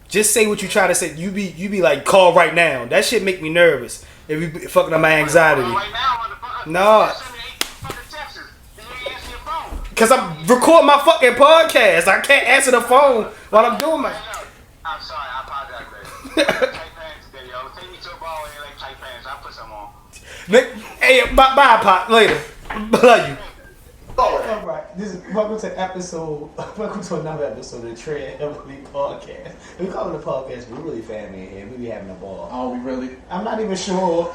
just say what you try to say. You be like, call right now. That shit make me nervous. If you be fucking up my anxiety. Right now, motherfucker. No. Send me 8 fucking texts. You ain't answer your phone. Cause I'm recording my fucking podcast. I can't answer the phone while I'm doing my. I'm sorry, I apologize, baby. Tight pants today, yo. Take me to a ball and like tight pants. I'll put some on. Hey, bye, Pop. Later. Love you. All right, welcome to another episode of the Tread Heavily Podcast. We call it a podcast, but we're really family in here. We be having a ball. Oh, we really? I'm not even sure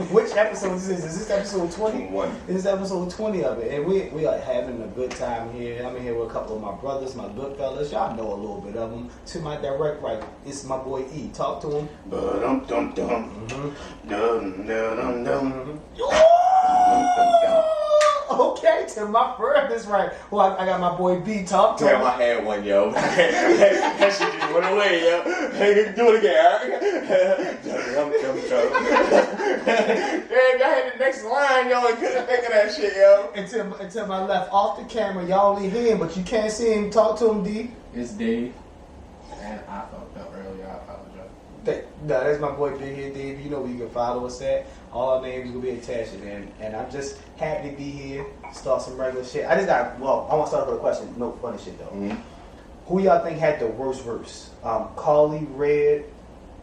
which episode this is. Is this episode 20? This is episode 20 of it, and we are having a good time here. I'm in here with a couple of my brothers, my good fellas. Y'all know a little bit of them. To my direct right, it's my boy E. Talk to him. Dum dum dum. Dum dum dum. Okay, to my furthest right. Well, I got my boy B. Talk to him. Damn, I had one, yo. That shit just went away, yo. Hey, do it again. Damn, I had the next line, yo, and couldn't think of that shit, yo. Until my left, off the camera, y'all only hear him, but you can't see him. Talk to him, D. It's Dave. And I fucked up earlier. I apologize. No, that's my boy Big Head Dave. You know where you can follow us at. All our names will be attached, and I'm just happy to be here. Start some regular shit. I want to start with a question. No funny shit though. Mm-hmm. Who y'all think had the worst verse? Carlee read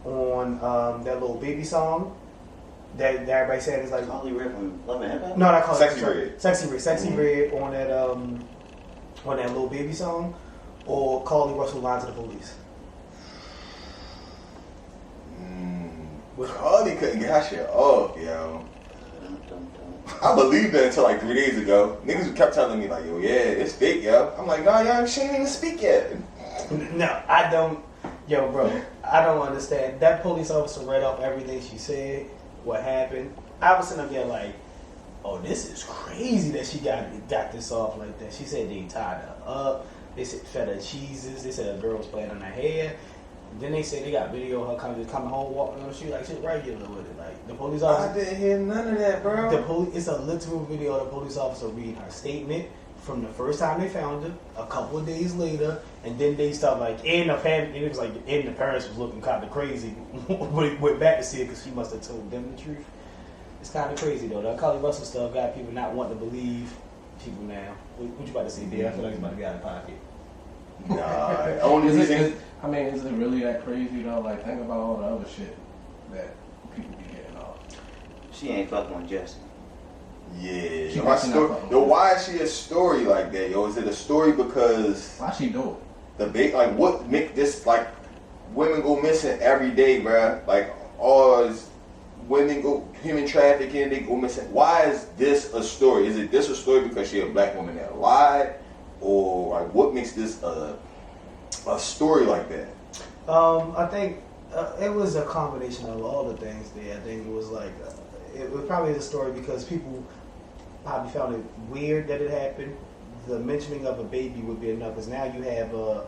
on that little baby song that everybody said is like Carlee read from Love and Hip Hop? No, not Carlee. Sexy Red. Sexy Red on that little baby song, or Carlee Russell Lines of the Police. Carlee couldn't get her shit off, yo. I believed that until like 3 days ago. Niggas kept telling me like, yo, yeah, it's fake, yo. I'm like, nah, yo, she ain't even speak yet. No, I don't. Yo, bro, I don't understand. That police officer read off everything she said, what happened. I was sitting up there like, oh, this is crazy that she got this off like that. She said they tied her up. They said fed her cheeses. They said a girl was playing on her hair. Then they say they got video of her coming home walking on the street like shit regular with it. Like the police officer. I didn't hear none of that, bro. It's a literal video of the police officer reading her statement from the first time they found her, a couple of days later, and then they start like, and it was like, and the parents was looking kind of crazy. Went back to see it because she must have told them the truth. It's kind of crazy though. That Carlee Russell stuff got people not wanting to believe people now. What you about to say, D? I feel like it's about to be out of pocket. Nah, only reason. Is it really that crazy though? Like, think about all the other shit that people be getting off. She ain't fucking with Jesse. Yeah. Why is she a story like that, yo? Is it a story because why she do it? Like, what make this, like, women go missing every day, bruh? Like, all women go human trafficking, they go missing. Why is this a story? Is this a story because she a black woman that lied? Or, like, what makes this a story like that? I think it was a combination of all the things there. I think it was like, it was probably the story because people probably found it weird that it happened. The mentioning of a baby would be enough, because now you have a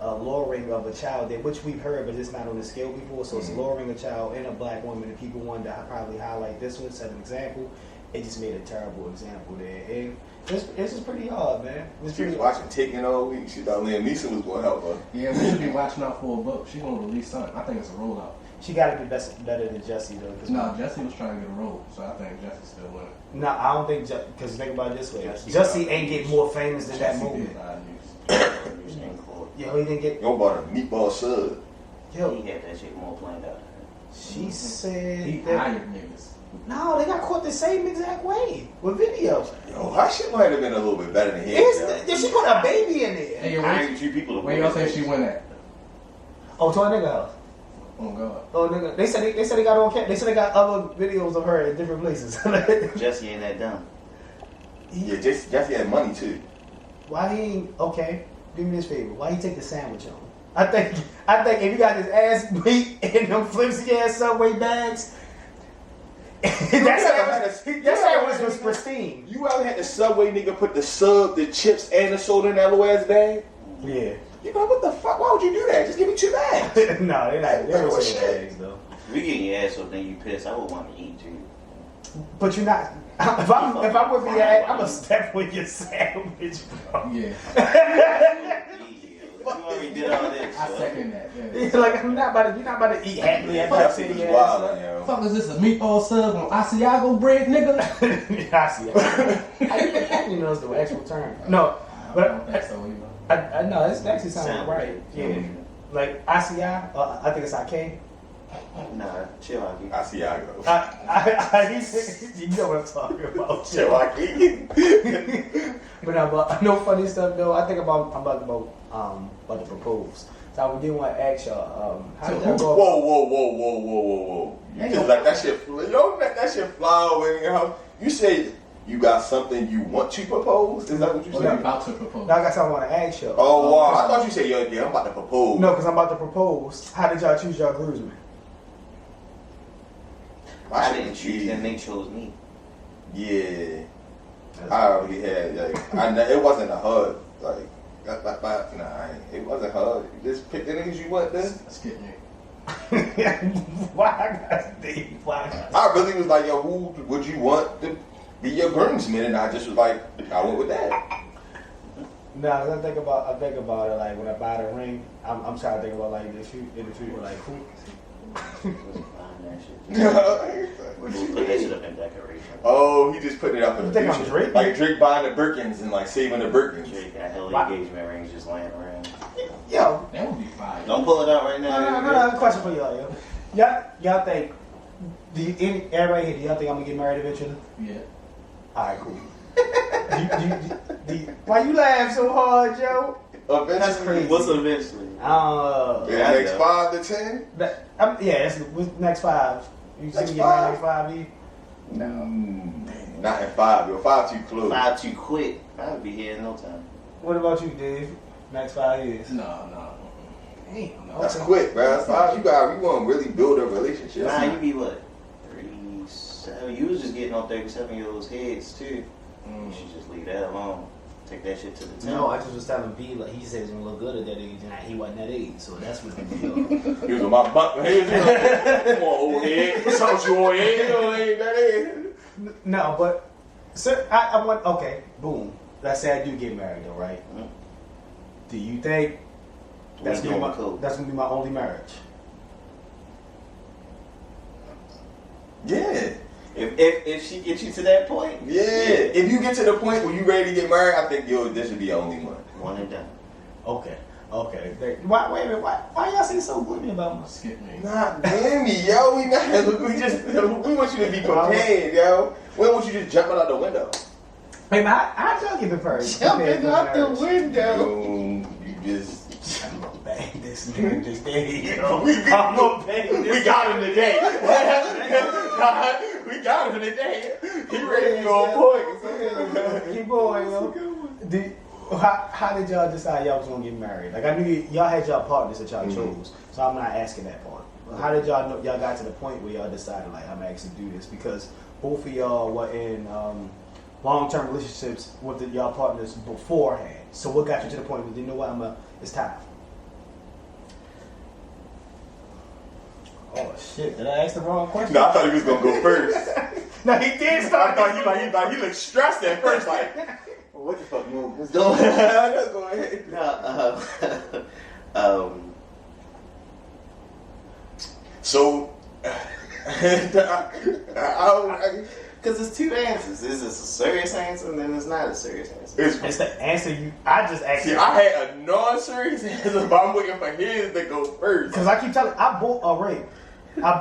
lowering of a child there, which we've heard, but it's not on the scale before. So it's lowering a child and a black woman, and people wanted to probably highlight this one, set an example. It just made a terrible example there. And it's just pretty hard, man. She was watching Taken all week. She thought Liam Neeson was going to help her. Yeah, we should be watching out for a book. She's going to release something. I think it's a rollout. She got to be better than Jesse, though. No, Jesse was trying to get a role, so I think Jesse's still winning. No, I don't think, because think about it this way. Jesse ain't get more famous than that movie. Yo, he didn't get... Yo, bought a meatball sub. Yo, He had that shit more planned out. she said He that... hired niggas. No, they got caught the same exact way with videos. Yo, her shit might have been a little bit better than his. Yeah, she put a baby in there. Hey, I ain't treat people where y'all think she went at? Oh, to a nigga house. Oh God. Oh, nigga. They said they got on camera. They said they got other videos of her in different places. Jesse ain't that dumb. Yeah, Jesse had money too. Why he ain't... Okay, do me this favor. Why he take the sandwich on? I think if you got this ass meat and them flimsy ass Subway bags... that sandwich was pristine. You ever had the Subway nigga put the sub, the chips, and the soda in that little ass bag? Yeah. You know, what the fuck? Why would you do that? Just give me 2 bags. No, they're not. They're the same bags, though. We getting your ass so then you pissed. I would want to eat too. But you're not... If I'm with your ass, I'm going to step with your sandwich, bro. Yeah. already did all this. I so. second that. Yeah. It's like you're not about to eat happily at That that shit was city wild, ass. yo. Fuck is this a meatball sub on Asiago bread, nigga? I see. How you know it's the actual term? No, I but don't think so either. I know it's actually sounding Sound right. Yeah, like ICI. I think it's IK. Nah, chill out, dude. Asiago. You know what I'm talking about. Chewaki. But no funny stuff though. I'm about to propose. So I did want to ask y'all. How did that go? Whoa. You just let that shit fly. You don't let that shit fly over in your house. You say you got something you want to propose? Is that what you Or you said? about to propose? Now I got something I want to ask y'all. Oh, wow. I thought you said, yeah, I'm about to propose. No, because I'm about to propose. How did y'all choose y'all groomsmen? My I shit didn't was choose easy. them, they chose me. Yeah. I already had, it wasn't a hard, it wasn't hard. You just pick the niggas you want then. Skip me. Why I got Steve? Why I got I really was like, yo, who would you want to be your groomsman? And I just was like, I went with that. No, I think about it like when I buy the ring, I'm trying to think about like in the future, like who. Behind that shit. We'll put that shit up in decoration. Oh, he just putting it up in You the think I'm future. Drake? Like Drake buying the Birkins and like saving the Birkins. Drake got hella Why? engagement rings just laying around. Yo, That would be fire. Don't pull it out right now. no, I have a question for y'all. Y'all think? Everybody here? Do y'all think I'm gonna get married eventually? Yeah. All right, cool. Why you laugh so hard, Joe? Eventually, That's crazy. What's eventually? in the next 5 to 10? That's next 5. You see Next me get married 5? next 5 years? Not in 5, yo. 5 too close. 5 too quick. I'll be here in no time. What about you, Dave? Next 5 years? No. Damn. That's okay. quick, bro. That's 5. You want to really build a relationship. Nah, you be what? 37. You was just getting on 37-year-olds' heads too. You should just leave that alone. Take that shit to the temple. No, I just was telling B like he said he's gonna look good at that age, and he wasn't that age, so that's what the deal. He was on my butt. Come on, old head. What's up with you, old head? You know, ain't that head. No, but sir, I want okay, boom. Let's say I do get married though, right? Mhm. Do you think that's We gonna doing be cool. that's gonna be my only marriage? Yeah. If she gets you to that point, Yeah. If you get to the point where you ready to get married, I think, this should be the only one. one and done. Okay. Why? Wait a minute. Why y'all say so gloomy about me? Skip me. Nah, damn me, yo. We want you to be prepared, yo. We don't want you just jumping out the window. Hey man, how'd y'all get prepared? Jumping out the window. You just. I'm gonna bang this nigga today, yo. We I'm gonna bang this. We got him today. We got him today. He ready to be on point. Keep going, yo. How did y'all decide y'all was gonna get married? Like I knew y'all had y'all partners that y'all chose, so I'm not asking that part. How did y'all know y'all got to the point where y'all decided like I'm actually do this? Because both of y'all were in long-term relationships with y'all partners beforehand. So what got you to the point where you know what it's time? Oh shit! Did I ask the wrong question? No, I thought he was gonna go first. No, he did I start. thought he looked stressed at first, like. What the fuck you was doing? Let's go ahead. So, I because it's two answers. This is a serious answer, and then it's not a serious answer. It's the answer you. I just asked. See, I had a non-serious answer, but I'm waiting for his to go first. Because I keep telling. I bought a ring. I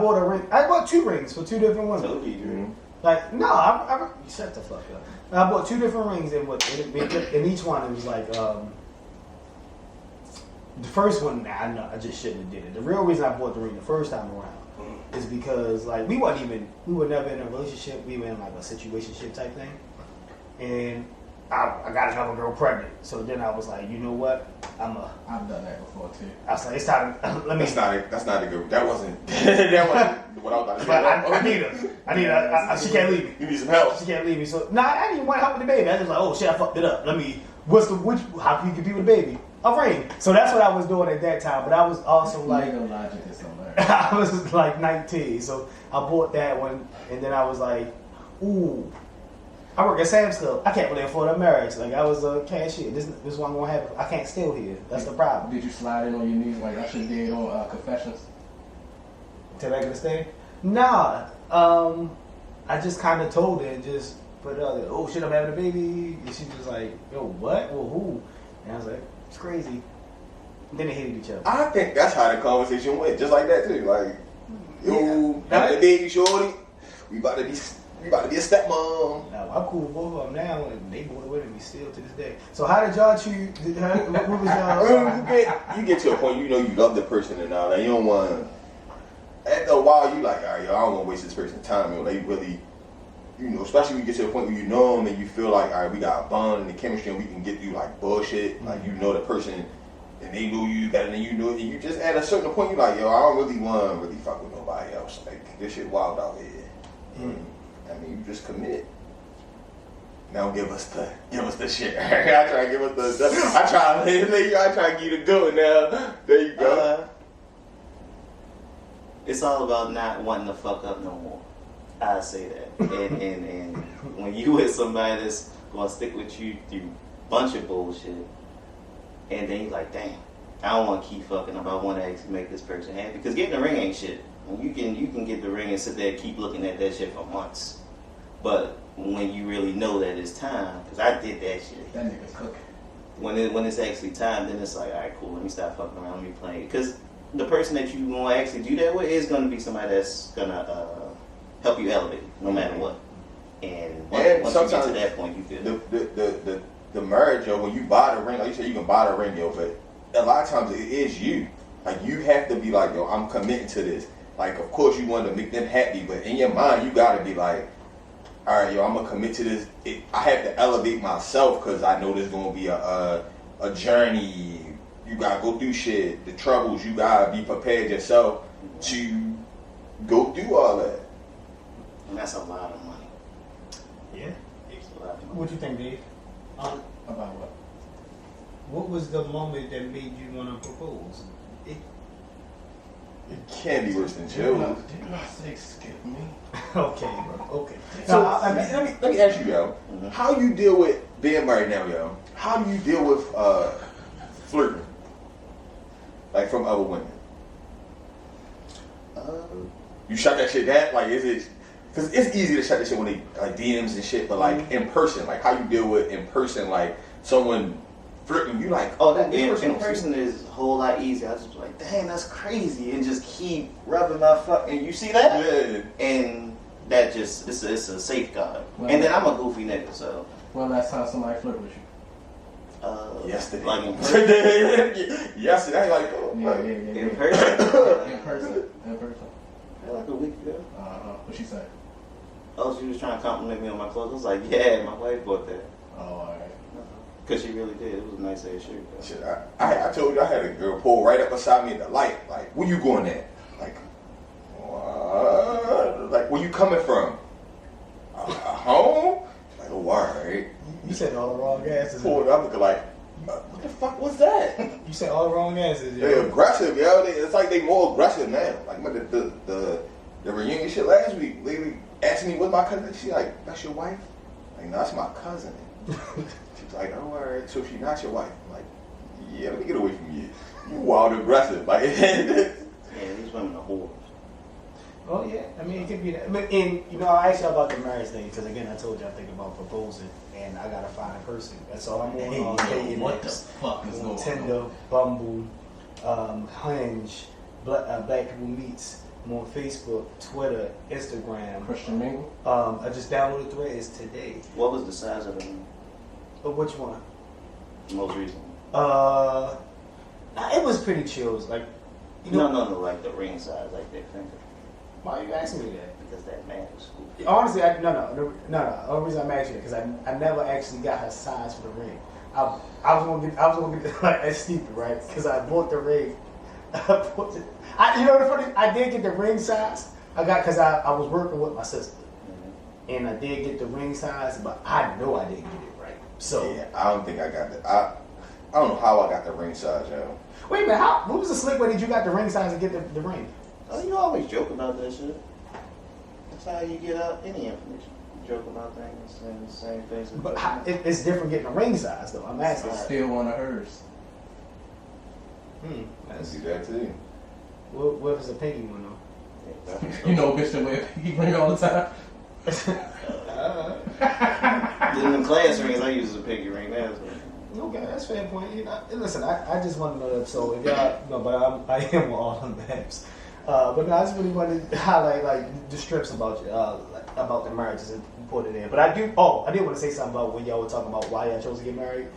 bought 2 rings for 2 different women. Told you, Drew. Like no, I shut the fuck up. I bought 2 different rings, and each one it was like the first one. I just shouldn't have did it. The real reason I bought the ring the first time around is because like we were never in a relationship. We were in like a situationship type thing, and I got another girl pregnant. So then I was like, you know what? I've done that before too. I was like, it's time. Let me. That's not a good. That wasn't what I was about to say. But I need her. She can't leave me. You need some help. She can't leave me. So I didn't want help with the baby. I was like, oh shit, I fucked it up. How can you compete with the baby? A ring. So that's what I was doing at that time. But I was also like, Legal logic is somewhere. I was like 19. So I bought that one, and then I was like, ooh. I work at Sam's Club. I can't really afford a marriage. Like, I was a cashier. This is what I'm gonna have. I can't steal here. That's the problem. Did you slide in on your knees like I should did on Confessions? To back in the stay? Nah. I just kind of told her and just put it out there. Oh shit, I'm having a baby. And she was like, yo, what? Well, who? And I was like, it's crazy. And then they hated each other. I think that's how the conversation went, just like that too. Like, yo, Yeah. having a baby, shorty. We about to be a stepmom. Now, I'm cool with both of them now, and they both with me still to this day. So how did y'all choose? What was y'all? You get to a point, you know you love the person and all that. You don't want. After a while, you like, all right, yo, I don't want to waste this person's time. You know, they really, you know, especially when you get to a point where you know them and you feel like, all right, we got a bond and the chemistry, and we can get through like bullshit. Mm-hmm. Like, you know the person, and they know you better than you know it. And you just at a certain point, you're like, yo, I don't really want to really fuck with nobody else. Like, this shit wild out here. And, I mean, you just commit. Now give us the shit. I try to give us the. I try to give you the good one now. There you go. It's all about not wanting to fuck up no more. I say that. And when you with somebody that's gonna stick with you through a bunch of bullshit, and then you're like, damn, I don't want to keep fucking up. I want to actually make this person happy. Because getting the ring ain't shit. And you can get the ring and sit there and keep looking at that shit for months. But when you really know that it's time, because I did that shit. That nigga's cooking. When it's actually time, then it's like, all right, cool. Let me stop fucking around. Let me play. Because the person that you want to actually do that with is going to be somebody that's going to help you elevate, no matter what. And once you get to that point, you feel the marriage, yo, when you buy the ring, like you said, you can buy the ring, yo, but a lot of times it is you. Like, you have to be like, yo, I'm committing to this. Like, of course you want to make them happy, but in your mind, you got to be like, all right, yo, I'm going to commit to this. I have to elevate myself because I know there's going to be a journey. You got to go through shit, the troubles. You got to be prepared yourself to go through all that. And that's a lot of money. Yeah. It's a lot of money. What you think, Dave? About what? What was the moment that made you want to propose? It can't be worse than Joe. Didn't I say skip me? Okay, bro. Okay. So Now, I mean, let me ask you, yo, how you deal with being married now, yo? How do you deal with flirting, like from other women? You shut that shit down? Like, is it? Because it's easy to shut that shit when they like DMs and shit, but like in person, like how you deal with in person, like someone flirting, you like, Oh, that this in person is a whole lot easier. I just be like, dang, that's crazy, and just keep rubbing my fuck. And you see that? Yeah. And that just it's a safeguard. Well, and then I'm a goofy nigga, so. Well, last time somebody flirted with you. Yesterday. Like in person. Yesterday, like, oh, Yeah. In person. In person. Like a week ago. What she said? Oh, she was trying to compliment me on my clothes. I was like, yeah, my wife bought that. Oh, alright. Because she really did. It was a nice ass shirt. shit, I told you I had a girl pull right up beside me at the light. Like, where you going at? Like, what? Like, where you coming from? Home? Like, oh, alright. you said all the wrong answers. Pulled up, looking like, what the fuck was that? You said all the wrong answers. Yo. They're aggressive, yo. It's like they more aggressive now. Like the reunion shit last week, lady asked me what's my cousin. She like, that's your wife? Like, no, that's my cousin. She's like, oh, all right. So she's not your wife? I'm like, yeah, let me get away from you. You wild aggressive. Like, Yeah, these women are whores. Oh yeah, I mean it could be that. But you know, I asked you about the marriage thing because again, I told you I think about proposing, and I gotta find a person. That's all I'm on. Dating What the apps. fuck is On going Tinder, on? Bumble, Hinge, Black People Meets. I'm on Facebook, Twitter, Instagram. Christian Mingle? I just downloaded Threads today. What was the size of them? But which one? The most recent? Nah, it was pretty chill. It was like, you know, No, like the ring size, like their finger. why are you asking me that? Because that man was cool. Honestly, no. The only reason I'm asking because I never actually got her size for the ring. I was gonna get like that's stupid, right? Because I bought the ring. You know the funny? I did get the ring size. I got because I was working with my sister, and I did get the ring size, but I know I didn't get it right. So yeah, I don't think I got that. I don't know how I got the ring size, yo. wait a minute, what was the slick way that you got the ring size and get the ring? Oh, you always joke about that shit. That's how you get out any information. joke about things and the same things. But it's different getting a ring size though. I'm asking. It's still one of hers. I see that too. What if it's a pinky one though? You know, bitch, that wear pinky ring all the time. In the class rings, I use a pinky ring. Okay, that's a fair point. You know, listen, I just want to know that. So if y'all, no, but I am with all them maps. But no, I just really wanted to highlight like the strips about like, about the marriages and put it in. But I did want to say something about when y'all were talking about why y'all chose to get married,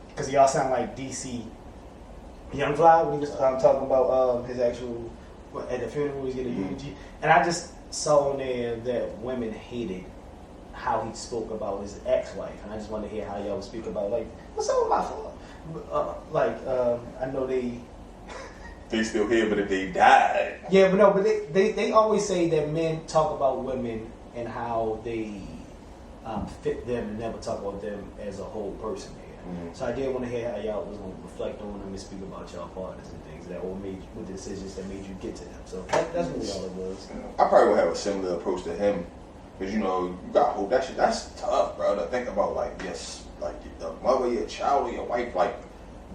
because y'all sound like DC Young Fly when he was talking about his actual at the funeral he was getting a eulogy, and I just saw in there that women hated how he spoke about his ex-wife, and I just wanted to hear how y'all would speak about like what's up with my fault. I know they still here, but if they died, yeah, but no, but they always say that men talk about women and how they fit them and never talk about them as a whole person. So I did want to hear how y'all was going to reflect on them and speak about y'all partners and things that or made with decisions that made you get to them. So that's really all it was. I probably would have a similar approach to him, because you know you got hope. That shit, that's tough, bro. To think about like yes, like the mother, your child, or your wife, like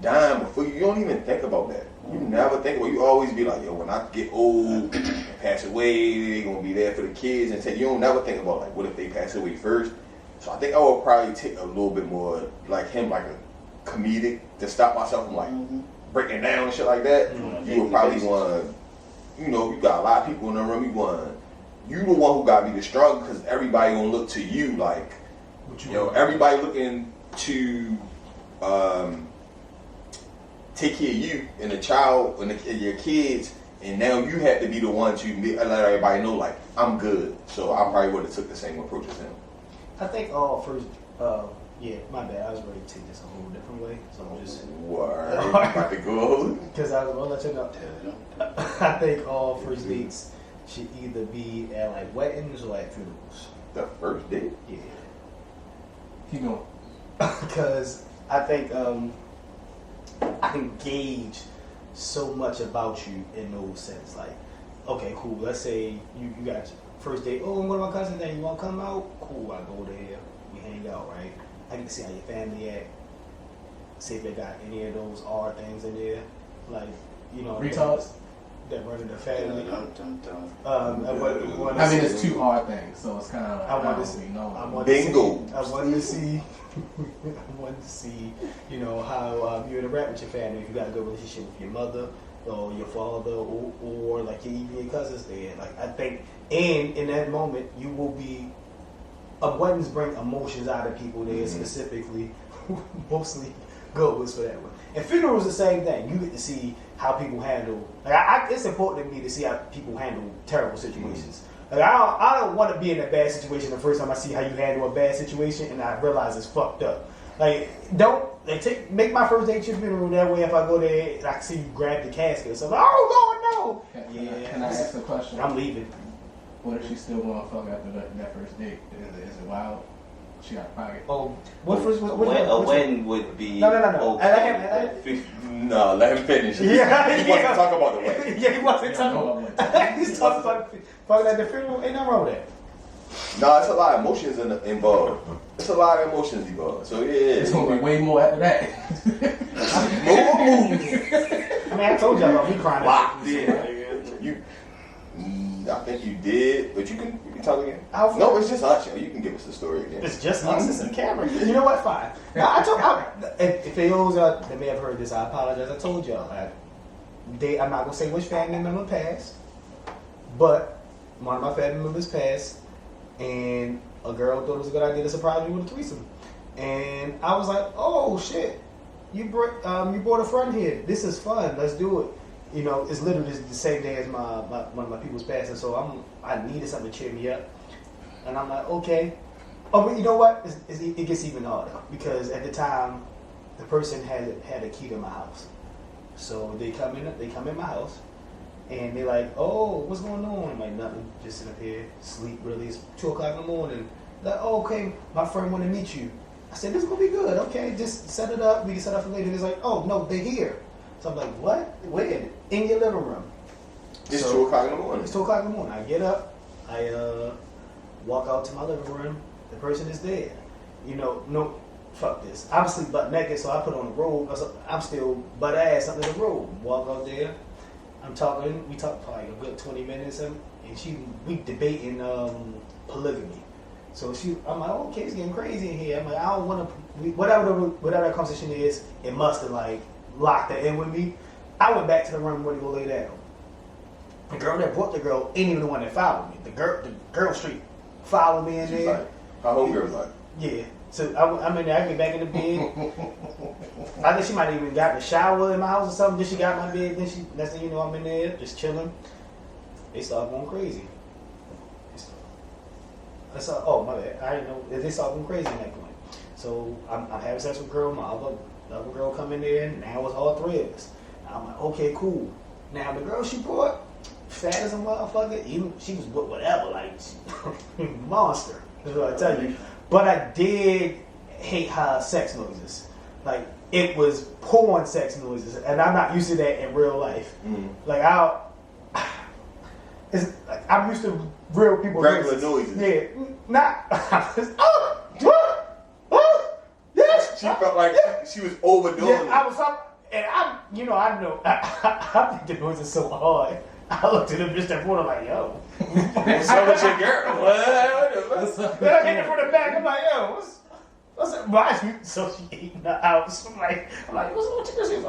dying before you. You don't even think about that. You never think about. You always be like, yo, when I get old and pass away, they gonna be there for the kids, and you don't never think about like what if they pass away first. So I think I would probably take a little bit more like him, like a comedic, to stop myself from like breaking down and shit like that. You would probably want to, you know, you got a lot of people in the room. You the one who got to be the strong, because everybody gonna look to you like, you know, everybody looking to take care of you and the child and your kids, and now you have to be the one to let everybody know like I'm good. So I probably would have took the same approach as him. I think first, yeah, my bad. I was ready to take this a whole different way, so I'm just. Word. About to go. Because I was gonna let you know. I think all first dates should either be at like weddings or at funerals. The first date? Yeah. Keep going. Because I think I can gauge so much about you in those sense. Like, okay, cool. Let's say you got your first date. Oh, one of my cousins there. You want to come out? Cool. I go there. We hang out, right? I get to see how your family act. See if they got any of those odd things in there, like you know, retards that run in the family. I mean, it's two hard things, so it's kind of. I wanted to see, you know, how you interact with your family. If you got a good relationship with your mother or your father, or like even your cousins there. Like I think, and in that moment, you will be. Weddings bring emotions out of people there, specifically, mostly good ones for that one. And funerals the same thing. You get to see how people handle. Like it's important to me to see how people handle terrible situations. Like I don't want to be in a bad situation the first time I see how you handle a bad situation and I realize it's fucked up. Like make my first date your funeral that way. If I go there and I see you grab the casket, so I'm like, oh Lord no. Can I ask a question? I'm leaving. What if she still want to fuck after that first date? Is it wild? She got a pocket. Oh, a wedding would be no. Okay. No, let him finish. He wants to talk about the wedding. Yeah, he wasn't talking about. He's talking about fucking at the funeral. Ain't nothing wrong with that. No, it's a lot of emotions involved. It's a lot of emotions involved. So yeah, it's gonna be way more after that. Move. I mean, I told y'all about me crying. Wow. I think you did, but you can talk again. No, it's just us, yo. You can give us the story again. It's just us. It's the camera. You know what? Fine. Now, if for those that may have heard this, I apologize. I told y'all. I'm not gonna say which family member passed, but one of my family members passed, and a girl thought it was a good idea to surprise me with a threesome, and I was like, "Oh shit, you brought a friend here. This is fun. Let's do it." You know, it's literally the same day as one of my people's passing, so I needed something to cheer me up, and I'm like, okay. Oh, but you know what? It gets even harder because at the time, the person had a key to my house, so they come in my house, and they're like, oh, what's going on? I'm like, nothing, just sitting up here, sleep. Really, it's 2:00 in the morning. Like, oh, okay, my friend want to meet you. I said, this is gonna be good. Okay, just set it up. We can set up for later. It's like, oh no, they're here. So I'm like, what? Where? In your living room. It's 2:00 in the morning. It's 2:00 in the morning. I get up. I walk out to my living room. The person is dead. You know, no, fuck this. I'm asleep butt naked, so I put on the robe. I'm still butt ass under the robe. Walk out there. I'm talking. We talked for like a good 20 minutes, and we debating polygamy. So I'm like, okay, it's getting crazy in here. I'm like, I don't want to. Whatever that conversation is, it must have like locked it in with me. I went back to the room where to go lay down. The girl that brought the girl ain't even the one that followed me. The girl straight followed me in She's there. like, her homegirl was like, Yeah. So I'm in there. I get back in the bed. I think she might have even got in the shower in my house or something. Then she got in my bed. Then next thing you know, I'm in there just chilling. They start going crazy. Oh my bad. I didn't know. They start going crazy at that point. So I'm having sex with a girl. My other girl come in there. And now it's all three of us. I'm like, okay, cool. Now the girl she brought, fat as a motherfucker. Even she was whatever, like monster. That's what I tell you. But I did hate her sex noises. Like, it was porn sex noises, and I'm not used to that in real life. Like, I'm used to real people regular noises. Yeah, not. Yes. She felt like she was overdoing it. I was up, and I know. I think the noise is so hard. I looked at him just that point. I'm like, yo. So was your girl. Then I hit her from the back. I'm like, yo, what's up? So she eating the house. I'm like, what's up with you? She's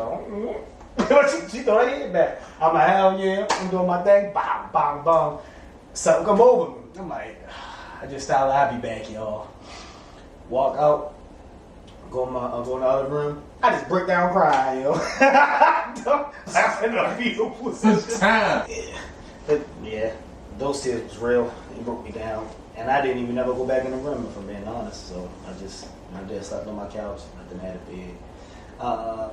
like, she threw her head back. I'm like, hell yeah, I'm doing my thing. Bang, bang, bang. Something come over me. I'm like, I just thought I'd be back, y'all. Walk out. Go in the other room. I just break down crying, yo. I'm in a fetal position. Yeah, those tears was real. It broke me down. And I didn't even ever go back in the room, if I'm being honest. So my dad slept on my couch. Nothing had a bed.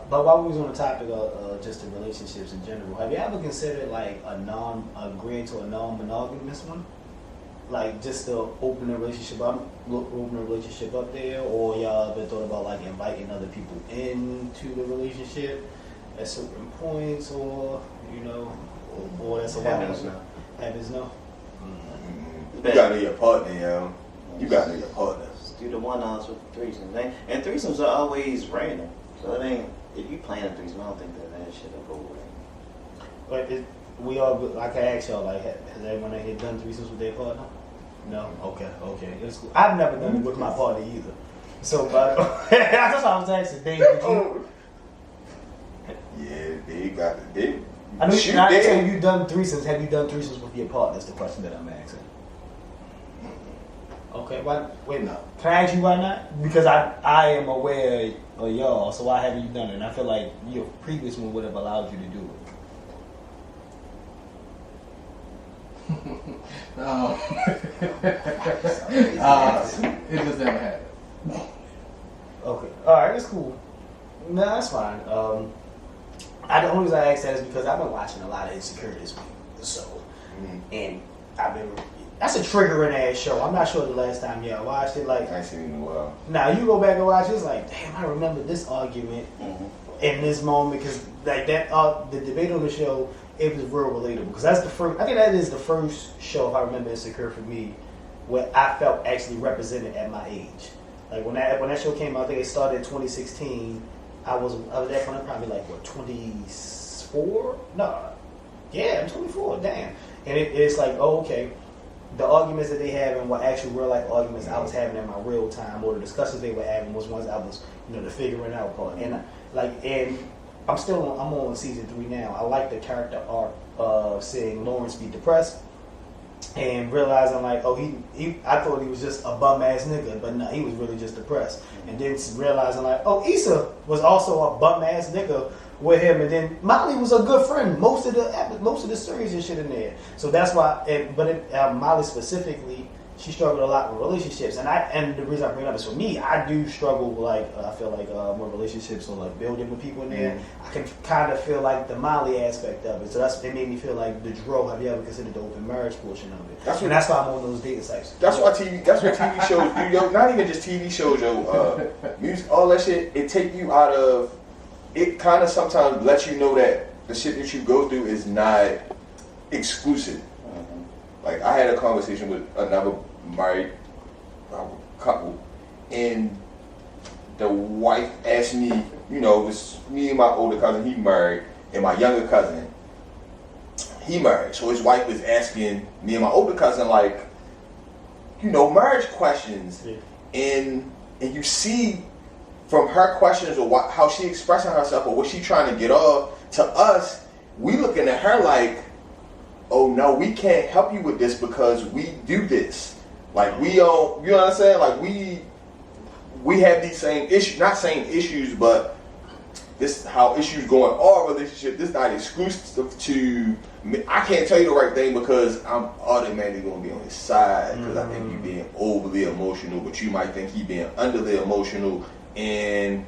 But while we was on the topic of just the relationships in general, have you ever considered like agreeing to a non-monogamous one? Like just to open a relationship up there, or y'all ever thought about like inviting other people into the relationship at certain points, or or that's a Habits no. Habits no. You gotta know your partner, yo. You gotta know your partner. Do the one-offs with the threesomes, and threesomes are always random. So I think if you plan a threesome, I don't think that shit will go away. But we all, like I asked y'all, like, has everyone in here done threesomes with their partner? No? Okay. It's cool. I've never done it with my partner either. So, but that's what I was asking. Dave, did you? Yeah, they got it. I know you're not saying you done threesomes. Have you done threesomes with your partner? That's the question that I'm asking. Okay, why? Wait, no. Can I ask you why not? Because I am aware of y'all, so why haven't you done it? And I feel like your previous one would have allowed you to do it. It just never happened. Okay. Alright, that's cool. No, that's fine. The only reason I asked that is because I've been watching a lot of Insecure this week. So, and that's a triggering ass show. I'm not sure the last time y'all watched it. Like, I ain't seen it in a while. Now you go back and watch it, it's like, damn, I remember this argument in this moment, because like that, the debate on the show, it was real relatable. Because that's the first. I think that is the first show, if I remember, Insecure for me, where I felt actually represented at my age. Like when that show came out, I think it started in 2016. I was at that point, probably like what, 24? No, yeah, I'm 24. Damn, and it's like, oh, okay. The arguments that they have and what actual real life arguments I was having in my real time, or the discussions they were having, was ones I was, the figuring out part. And I'm on season 3 now. I like the character arc of seeing Lawrence be depressed and realizing like, oh, I thought he was just a bum ass nigga, but no, he was really just depressed. And then realizing like, oh, Issa was also a bum ass nigga with him, and then Molly was a good friend most of the series and shit in there. So that's why. Molly specifically, she struggled a lot with relationships, and the reason I bring it up is, for me, I do struggle with I feel like more relationships or like building with people in there. I can kind of feel like the Molly aspect of it. So it made me feel like the Dro. Have you ever considered the open marriage portion of it? That's why I'm on those dating sites. That's what TV shows do, yo. Not even just TV shows, yo. Music, all that shit. It take you out of. It kind of sometimes lets you know that the shit that you go through is not exclusive. Like, I had a conversation with another married couple, and the wife asked me, you know, it was me and my older cousin, he married, and my younger cousin, he married. So his wife was asking me and my older cousin, like, you know, marriage questions. Yeah. And you see from her questions or how she expressing herself or what she trying to get off, to us, we looking at her like, oh no, we can't help you with this because we do this. Like we don't, you know what I'm saying? Like we have these same issues, not same issues, but this how issues go in our relationship. This not exclusive to me. I can't tell you the right thing because I'm automatically gonna be on his side because I think you being overly emotional, but you might think he being underly emotional. And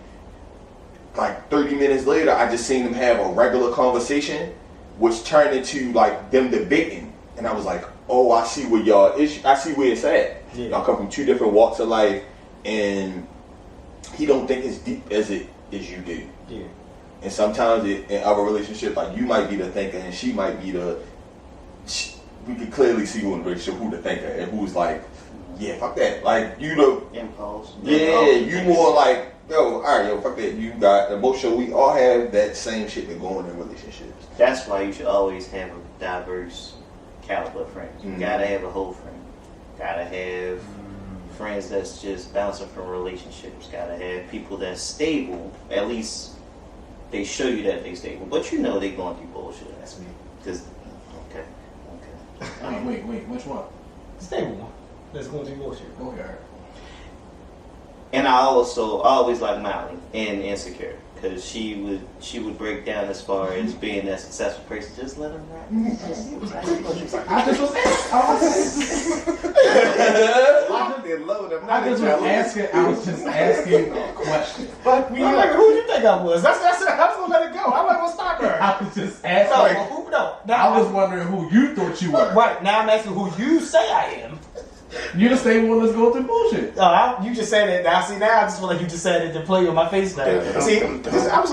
like 30 minutes later, I just seen them have a regular conversation, which turned into like them debating, and I was like, oh, I see where y'all issue. I see where it's at. Yeah. Y'all come from two different walks of life, and he don't think as deep as you do. Yeah. And sometimes in our relationship, like you might be the thinker and she might be we can clearly see who in the relationship, who the thinker and who's like, yeah, fuck that. Like, you know. Impulse. Yeah, you more like, yo, alright, yo, fuck that. You got emotional. We all have that same shit that go on in relationships. That's why you should always have a diverse caliber of friends. You gotta have a whole friend. Gotta have friends that's just bouncing from relationships. Gotta have people that's stable. At least they show you that they stable. But you know they going through bullshit. That's me. Cause okay. Wait, which one? Stable one. Let's go through bullshit. Go ahead. And I always like Molly in Insecure. Because she would break down as far as being that successful person. Just let him rap. I just was just asking a question. Fuck me. Like, who you think I was? That's I was gonna let it go. I'm not gonna stop her. I was just asking. No, who no? I was wondering who you thought you were. Right, now I'm asking who you say I am. You're the same one that's going through bullshit. You just said it. Now, see, now I just feel like you just said it to play on my face now. See, I was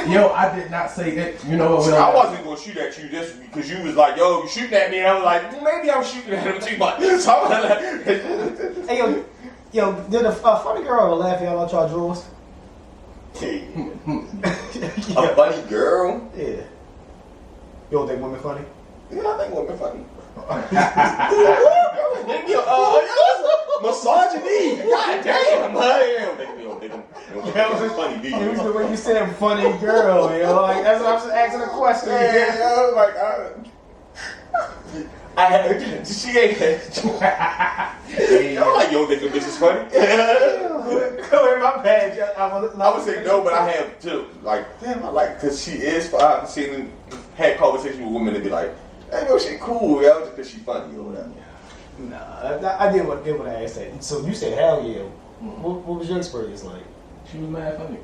Yo, I did not say that. You know what? I wasn't gonna shoot at you just because you was like, yo, you shooting at me, and I was like, well, maybe I'm shooting at him too much. So I was like, hey, yo, did a funny girl ever laugh at y'all about y'all drawers? a funny girl. Yeah. You don't think women funny? Yeah, I think women funny. Misogyny. God damn. That was funny, dude. It was the way you said funny girl, yo. Like, that's what I was asking a question. Yeah, I was like, she ain't. I'm like, yo, think the bitch is funny. Come in my bad. I would say no, but I have too. Like, damn, I like, because she is. I've seen had conversations with women that be like, hey, yo, she cool, yo, just because she funny or whatever. Nah, I did what I asked that. So you said hell yeah. What was your experience like? She was mad funny.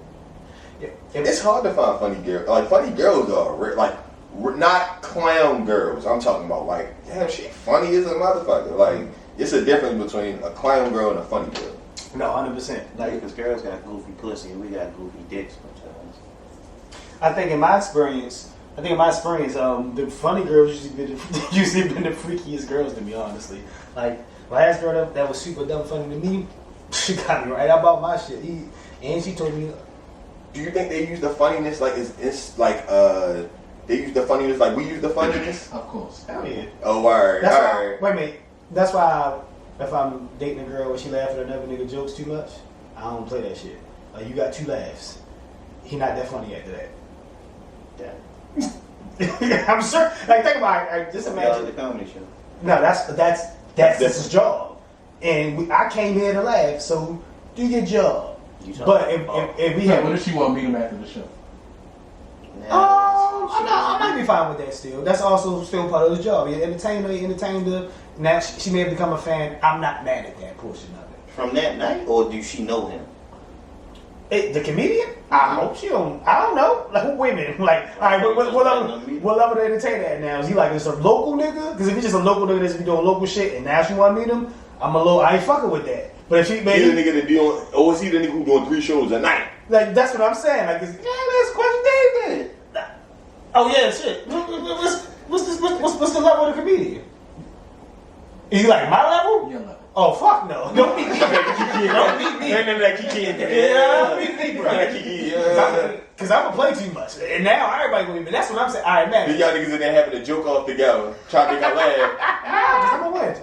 Yeah. It's hard to find funny girls. Like, funny girls are rare. Like, not clown girls. I'm talking about, like, damn, she funny as a motherfucker. Like, it's a difference between a clown girl and a funny girl. No, 100%. Like, because girls got goofy pussy and we got goofy dicks sometimes. I think in my experience, the funny girls usually been the freakiest girls to me, honestly. Like, last girl that was super dumb funny to me, she got me right about my shit. And she told me. Do you think they use the funniness like it's like they use the funniness like we use the funniness? Of course. Hell yeah. Oh, alright. Wait a minute. That's why if I'm dating a girl and she laughing at another nigga jokes too much, I don't play that shit. Like, you got 2 laughs. He not that funny after that. Yeah. I'm sure. Like, think about it. Like, just imagine. The comedy show. No, that's his job, and I came here to laugh. So do your job. But if we have, what if she want to meet him after the show? I might be fine with that still. That's also still part of the job. You entertain her. Now she may have become a fan. I'm not mad at that portion of it. From that night, or do she know him? The comedian? I hope she don't. I don't know. Like, wait a minute. Like, all right, what level to entertain at now? Is he like just a local nigga? Because if he's just a local nigga that's be doing local shit, and now she want to meet him, I ain't fucking with that. But if she, He the nigga that be on, or is he the nigga who doing 3 shows a night? Like, that's what I'm saying. Like, that's question David. Oh yeah, shit. What's the level of the comedian? Is he like my level? Your level. Oh fuck no! Don't beat me. Don't beat me. None of that Kiki. Yeah, don't beat me, bro. None of that Kiki. Cause I'm gonna play too much, and now everybody gonna be. That's what I'm saying. All right, man. Then y'all niggas in there having a joke off together, trying to make her laugh. Cause I'm gonna win.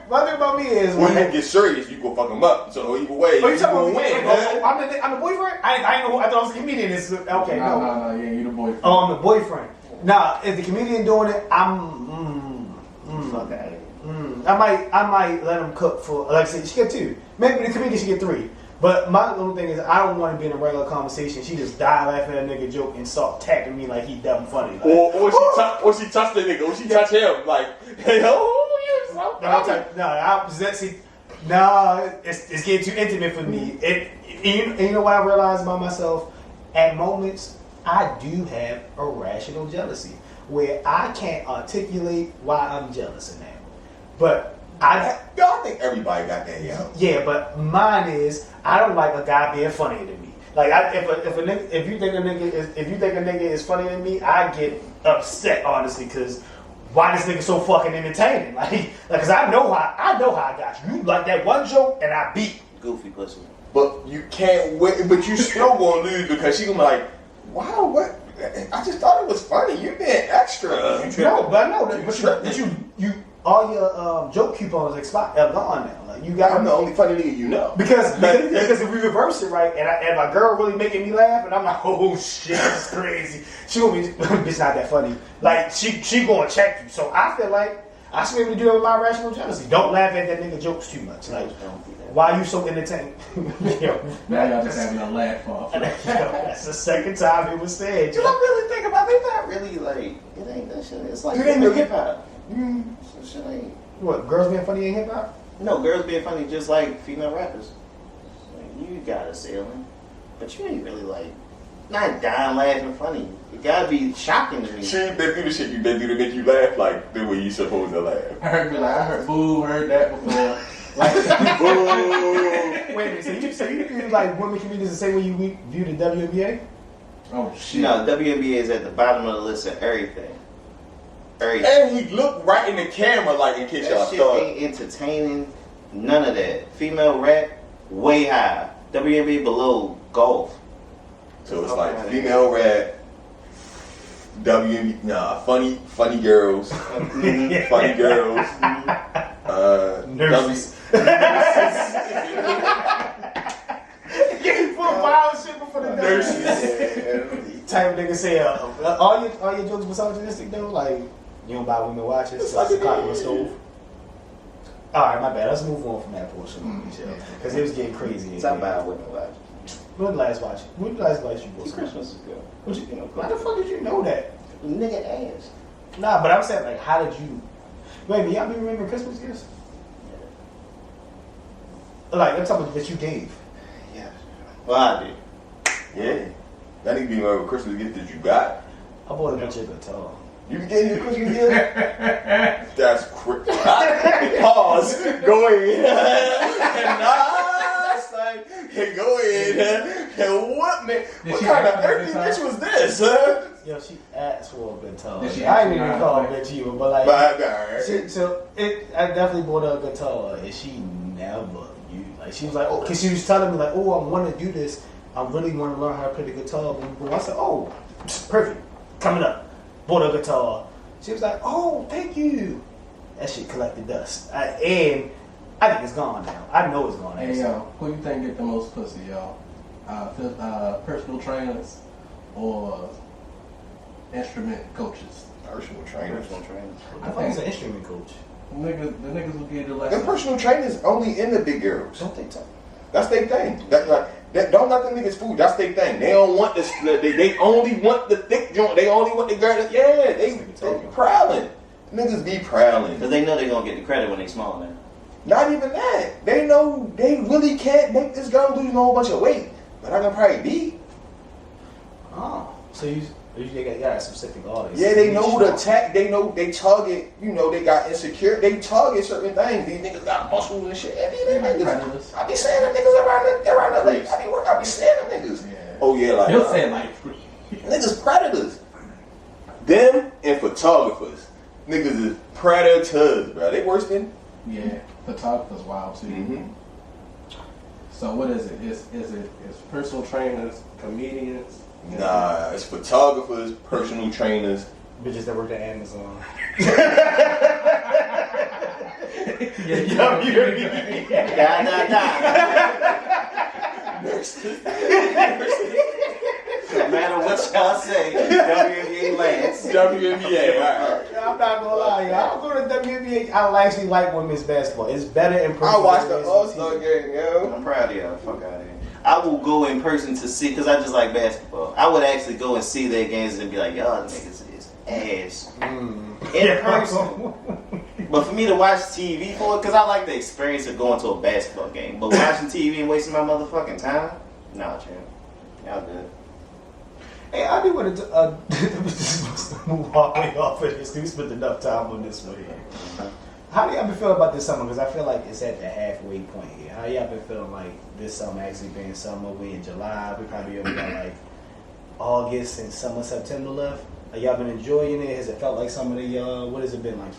One thing about me is When you get serious, you go fuck them up. So either way, Oh, you you talking gonna about win. me? I'm the boyfriend. I ain't know. I thought it was a comedian. It's, okay, no. No, yeah, you the boyfriend. Oh, I'm the boyfriend. Nah, if the comedian doing it, Fuck out of here. I might let him cook for. Like I said, she get 2. Maybe the comedian should get 3. But my little thing is, I don't want to be in a regular conversation. She just die laughing at a nigga joke and start tapping me like he dumb funny. Like, Or she touched the nigga, or she touch him like, hey, oh, you so funny. It's getting too intimate for me. You know what I realized about myself? At moments, I do have irrational jealousy where I can't articulate why I'm jealous in that. But I think everybody got that, yo. yeah, but mine is I don't like a guy being funnier than me. Like if you think a nigga is funnier than me, I get upset honestly because why this nigga so fucking entertaining? Like cause I know how I got you. You like that one joke and I beat. Goofy pussy. But you can't win, but you still gonna lose because she gonna be like, wow, what? I just thought it was funny. You being extra. No, but I know that you all your joke coupons are gone now. Like you got. I'm the only funny nigga you know. Because if we reverse it right, and my girl really making me laugh, and I'm like, oh shit, that's crazy. She gonna be, bitch, not that funny. Like she gonna check you. So I feel like I should be able to do that with my rational jealousy. Don't laugh at that nigga jokes too much. Like, why you so entertained? Yo, Now y'all just having a laugh off. that's the second time it was said. You don't really think about it. They not really like, it ain't that shit. It's like It ain't really- hip hop. So shit ain't. What, girls being funny in hip hop? No, girls being funny just like female rappers. Like, you got a ceiling, but you ain't really like, not dying laughing funny. It gotta be shocking to me. She ain't been through the shit you been through to make you laugh like the way you supposed to laugh. I heard boo, heard that before. Like, Boo. Wait a minute, so you feel like women comedians the same way you view the WNBA? oh shit. No, WNBA is at the bottom of the list of everything. Everything. And he looked right in the camera like in case y'all That shit thought. ain't entertaining. None of that. Female rap, way high. WNBA below golf. So it's like female rap, funny girls, funny girls, Nurses. You put wild shit before the nurses. Type of nigga say, all your jokes misogynistic though? Like, you don't buy women watches? It's Like like a clock on the stove? Alright, my bad. Let's move on from that portion of the show. Because it was getting crazy. Talk about women watch. When the last watch? When the last watch you bought? Christmas is good. What you, why the fuck did you know that? Nigga ass. Nah, but I'm saying, like, how did you... Wait a minute, y'all be remembering Christmas gifts? Like, I'm talking about that you gave. Yeah. Well, I did. Yeah. That nigga be remember Christmas gift that you got. I bought a bunch of guitar. You be getting your Christmas gift? That's quick. Pause. Go ahead. Nice. Like, hey, go ahead. Hey, what, man? What kind of earthy bitch was this, huh? Yo, she asked for a guitar. Did she I ain't actually even not call her play? bitch either, but like... I definitely bought her a guitar, and she never used. Like she was like, oh, because she was telling me like, oh, I want to do this. I really want to learn how to play the guitar. Boom. I said, oh, perfect. Coming up, bought her a guitar. She was like, oh, thank you. That shit collected dust, and I think it's gone now. I know it's gone. Hey yo, who you think get the most pussy, y'all? Personal trainers or instrument coaches? Personal trainers. I thought he was an instrument coach. The niggas will get the Them lesson. personal trainers only in the big girls. Don't they talk? That's their thing. Don't let them niggas fool. That's their thing. They don't want this. They only want the thick joint. They only want the girl. Yeah, they prowling. Niggas be prowling. Because they know they're going to get the credit when they small now. Not even that. They know they really can't make this girl lose a whole bunch of weight. But I can probably beat. Oh, so you got a specific audience. Yeah, they know who to attack. They know they target. You know, they got insecure. They target certain things. These niggas got muscles and shit. I be saying them niggas around the lake. I be saying them niggas. Yeah. Oh yeah, like He'll say like niggas predators. Them and photographers. Niggas is predators, bro. They worse than Yeah, photographers wild too. Mm-hmm. So what is it? Is personal trainers, comedians? Nah, it's photographers, personal trainers. Bitches that work at Amazon. No matter what y'all say, WNBA lands. WNBA, alright. I'm not gonna lie, y'all. I go to WNBA. I actually like women's basketball. It's better in person. I watched than the it is on All-Star TV. game, yo. I'm proud of y'all. Fuck out of here. I will go in person to see, because I just like basketball. I would actually go and see their games and be like, y'all niggas is ass. In person. But for me to watch TV for it, because I like the experience of going to a basketball game. But watching TV and wasting my motherfucking time? Nah, champ. Y'all good. Hey, I do want to just move all the way off of this. We spent enough time on this one here. How do y'all been feeling about this summer? Because I feel like it's at the halfway point here. How y'all been feeling like this summer actually being summer? We in July. We probably only got like August and summer, September left. Have y'all been enjoying it? Has it felt like some of the what has it been like?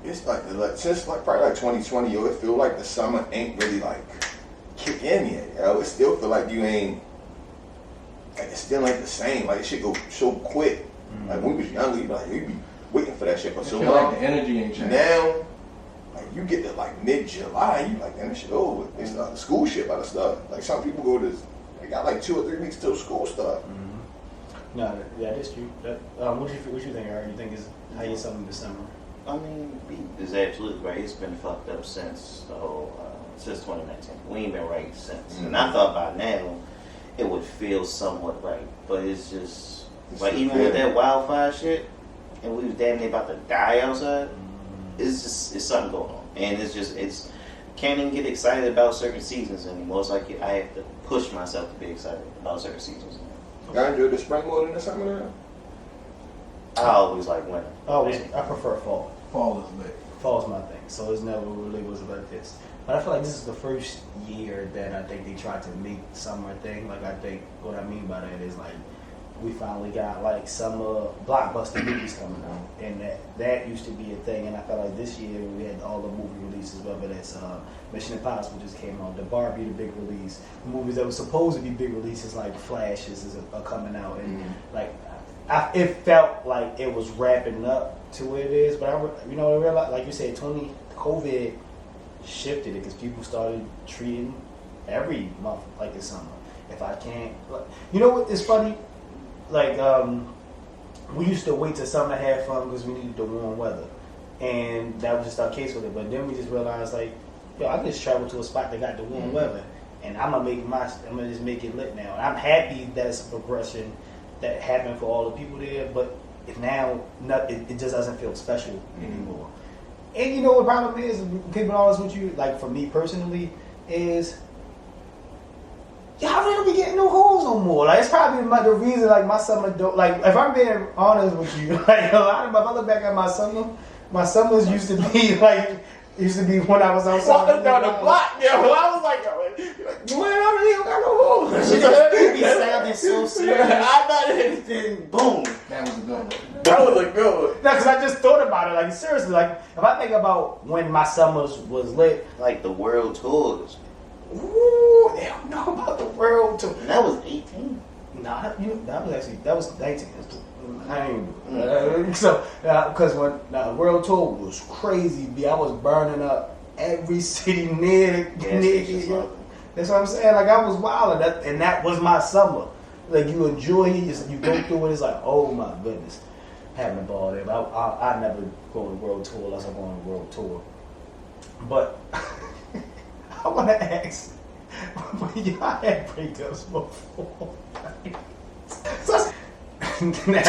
It's like since like probably like 2020, yo, it feel like the summer ain't really like kick in yet, yo. It still feel like you ain't like it's still ain't the same. Like it shit go so quick. Mm-hmm. Like when we was younger, you be waiting for that shit for I so feel long. like the energy ain't changed. Now, like you get to like mid-July, you like, damn, this shit over. It's not the school shit about to start. Like some people go to, they got like 2 or 3 weeks till school start. Mm-hmm. No, yeah, that's true. What you think, Aaron? You think is how you summer this summer? I mean, B is absolutely right. It's been fucked up since the whole, since 2019. We ain't been right since. Mm-hmm. And I thought by now it would feel somewhat right. But it's just, It's like still even with feeling. that wildfire shit, and we was damn near about to die outside, it's something going on. And it's can't even get excited about certain seasons anymore. It's like I have to push myself to be excited about certain seasons. Y'all enjoy the spring more than the summer now? I always like winter. I prefer fall. Fall is lit. Fall's my thing, so it's never really was about this. But I feel like this is the first year that I think they tried to make summer a thing. Like I think what I mean by that is like we finally got like summer blockbuster movies coming out, and that used to be a thing. And I felt like this year we had all the movie releases, whether that's Mission Impossible just came out, the Barbie, the big release, the movies that were supposed to be big releases like Flashes are coming out, and like it felt like it was wrapping up to what it is. But I realized, like you said, COVID shifted it because people started treating every month like it's summer. If I can't, you know what is funny? Like we used to wait till summer to have fun because we needed the warm weather, and that was just our case with it. But then we just realized, like, yo, I can just travel to a spot that got the warm weather, and I'm gonna just make it lit now. And I'm happy that's a progression that happened for all the people there. But now, it just doesn't feel special anymore. And you know what the problem is? Being honest with you, like for me personally, is y'all really don't be getting no holes no more. Like it's probably the reason like my summer don't like. If I'm being honest with you, like a lot of if I look back at my summers used to be like when I was outside. Walking down the block, yo. I was like, man, I really don't got no holes. You be sounding so serious. I thought anything. Boom. That was a good one. That was a good one. No, because I just thought about it. Like seriously, like if I think about when my summers was lit, Like the world tours. ooh, they don't know about the world too. And that was 18. Nah, that was 19. I ain't so because when the world tour was crazy, I was burning up every city near. That's what I'm saying. Like I was wild, and that was my summer. Like you enjoy it, you go through it. It's like, oh my goodness, having a ball there. But I never go on a world tour unless I'm going on a world tour. But I want to ask, y'all had breakups before? So, now,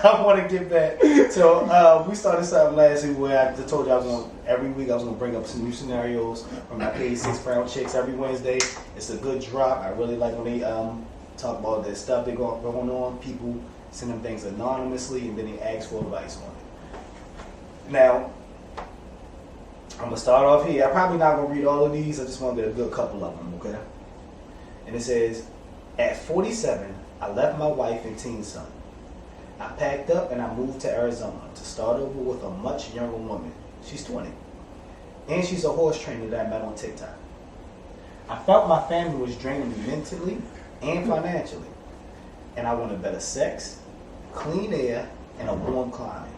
I want to get back. So we started something last week where I told you every week I was going to bring up some new scenarios from my page 6 Brown Chicks every Wednesday. It's a good drop. I really like when they talk about the stuff they got going on. People send them things anonymously and then they ask for advice on it. Now, I'm going to start off here. I'm probably not going to read all of these. I just want to get a good couple of them, okay? And it says, at 47, I left my wife and teen son. I packed up and I moved to Arizona to start over with a much younger woman. She's 20. and she's a horse trainer that I met on TikTok. I felt my family was draining me mentally and financially, and I wanted better sex, clean air, and a warm climate.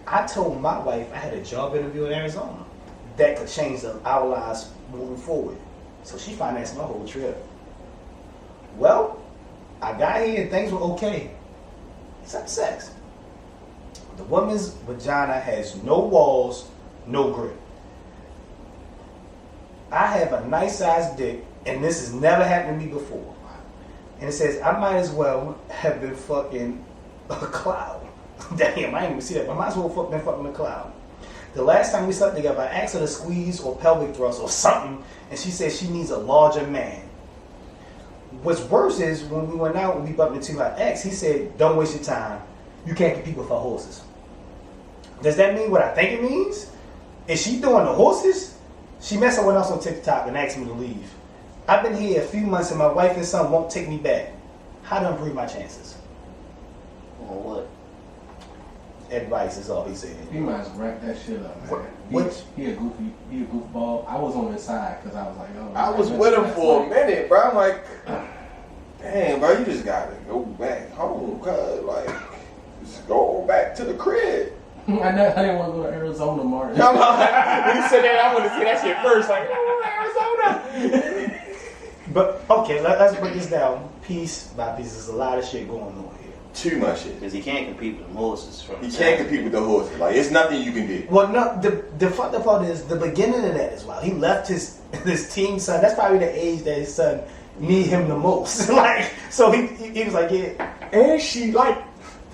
I told my wife I had a job interview in Arizona that could change our lives moving forward, so she financed my whole trip. Well, I got here and things were okay, except sex. The woman's vagina has no walls, no grip. I have a nice sized dick, and this has never happened to me before. And it says I might as well have been fucking a cloud. Damn, I didn't even see that, but I might as well have been fucking a cloud. The last time we slept together, I asked her to squeeze or pelvic thrust or something, and she said she needs a larger man. What's worse is when we went out and we bumped into her ex, he said, don't waste your time. You can't compete with her horses. Does that mean what I think it means? Is she doing the horses? She met someone else on TikTok and asked me to leave. I've been here a few months and my wife and son won't take me back. How to improve my chances? On what? Advice is all he said. He might as well wrap that shit up, man. Which? He a goofball. I was on his side because I was like, oh. I was with him for a minute, bro. I'm like, damn, bro, you just gotta go back home, cuz, like, just go back to the crib. I didn't want to go to Arizona, Martin. When you said that, I want to see that shit first, like, oh, Arizona. But, okay, let's break this down piece by piece. There's a lot of shit going on here. Too much shit. Because he can't compete with the horses. He can't compete with the horses. Like, it's nothing you can do. Well, no, the fucked up part is the beginning of that as well. He left his teen son. That's probably the age that his son need him the most. Like, so he was like, yeah. And she, like,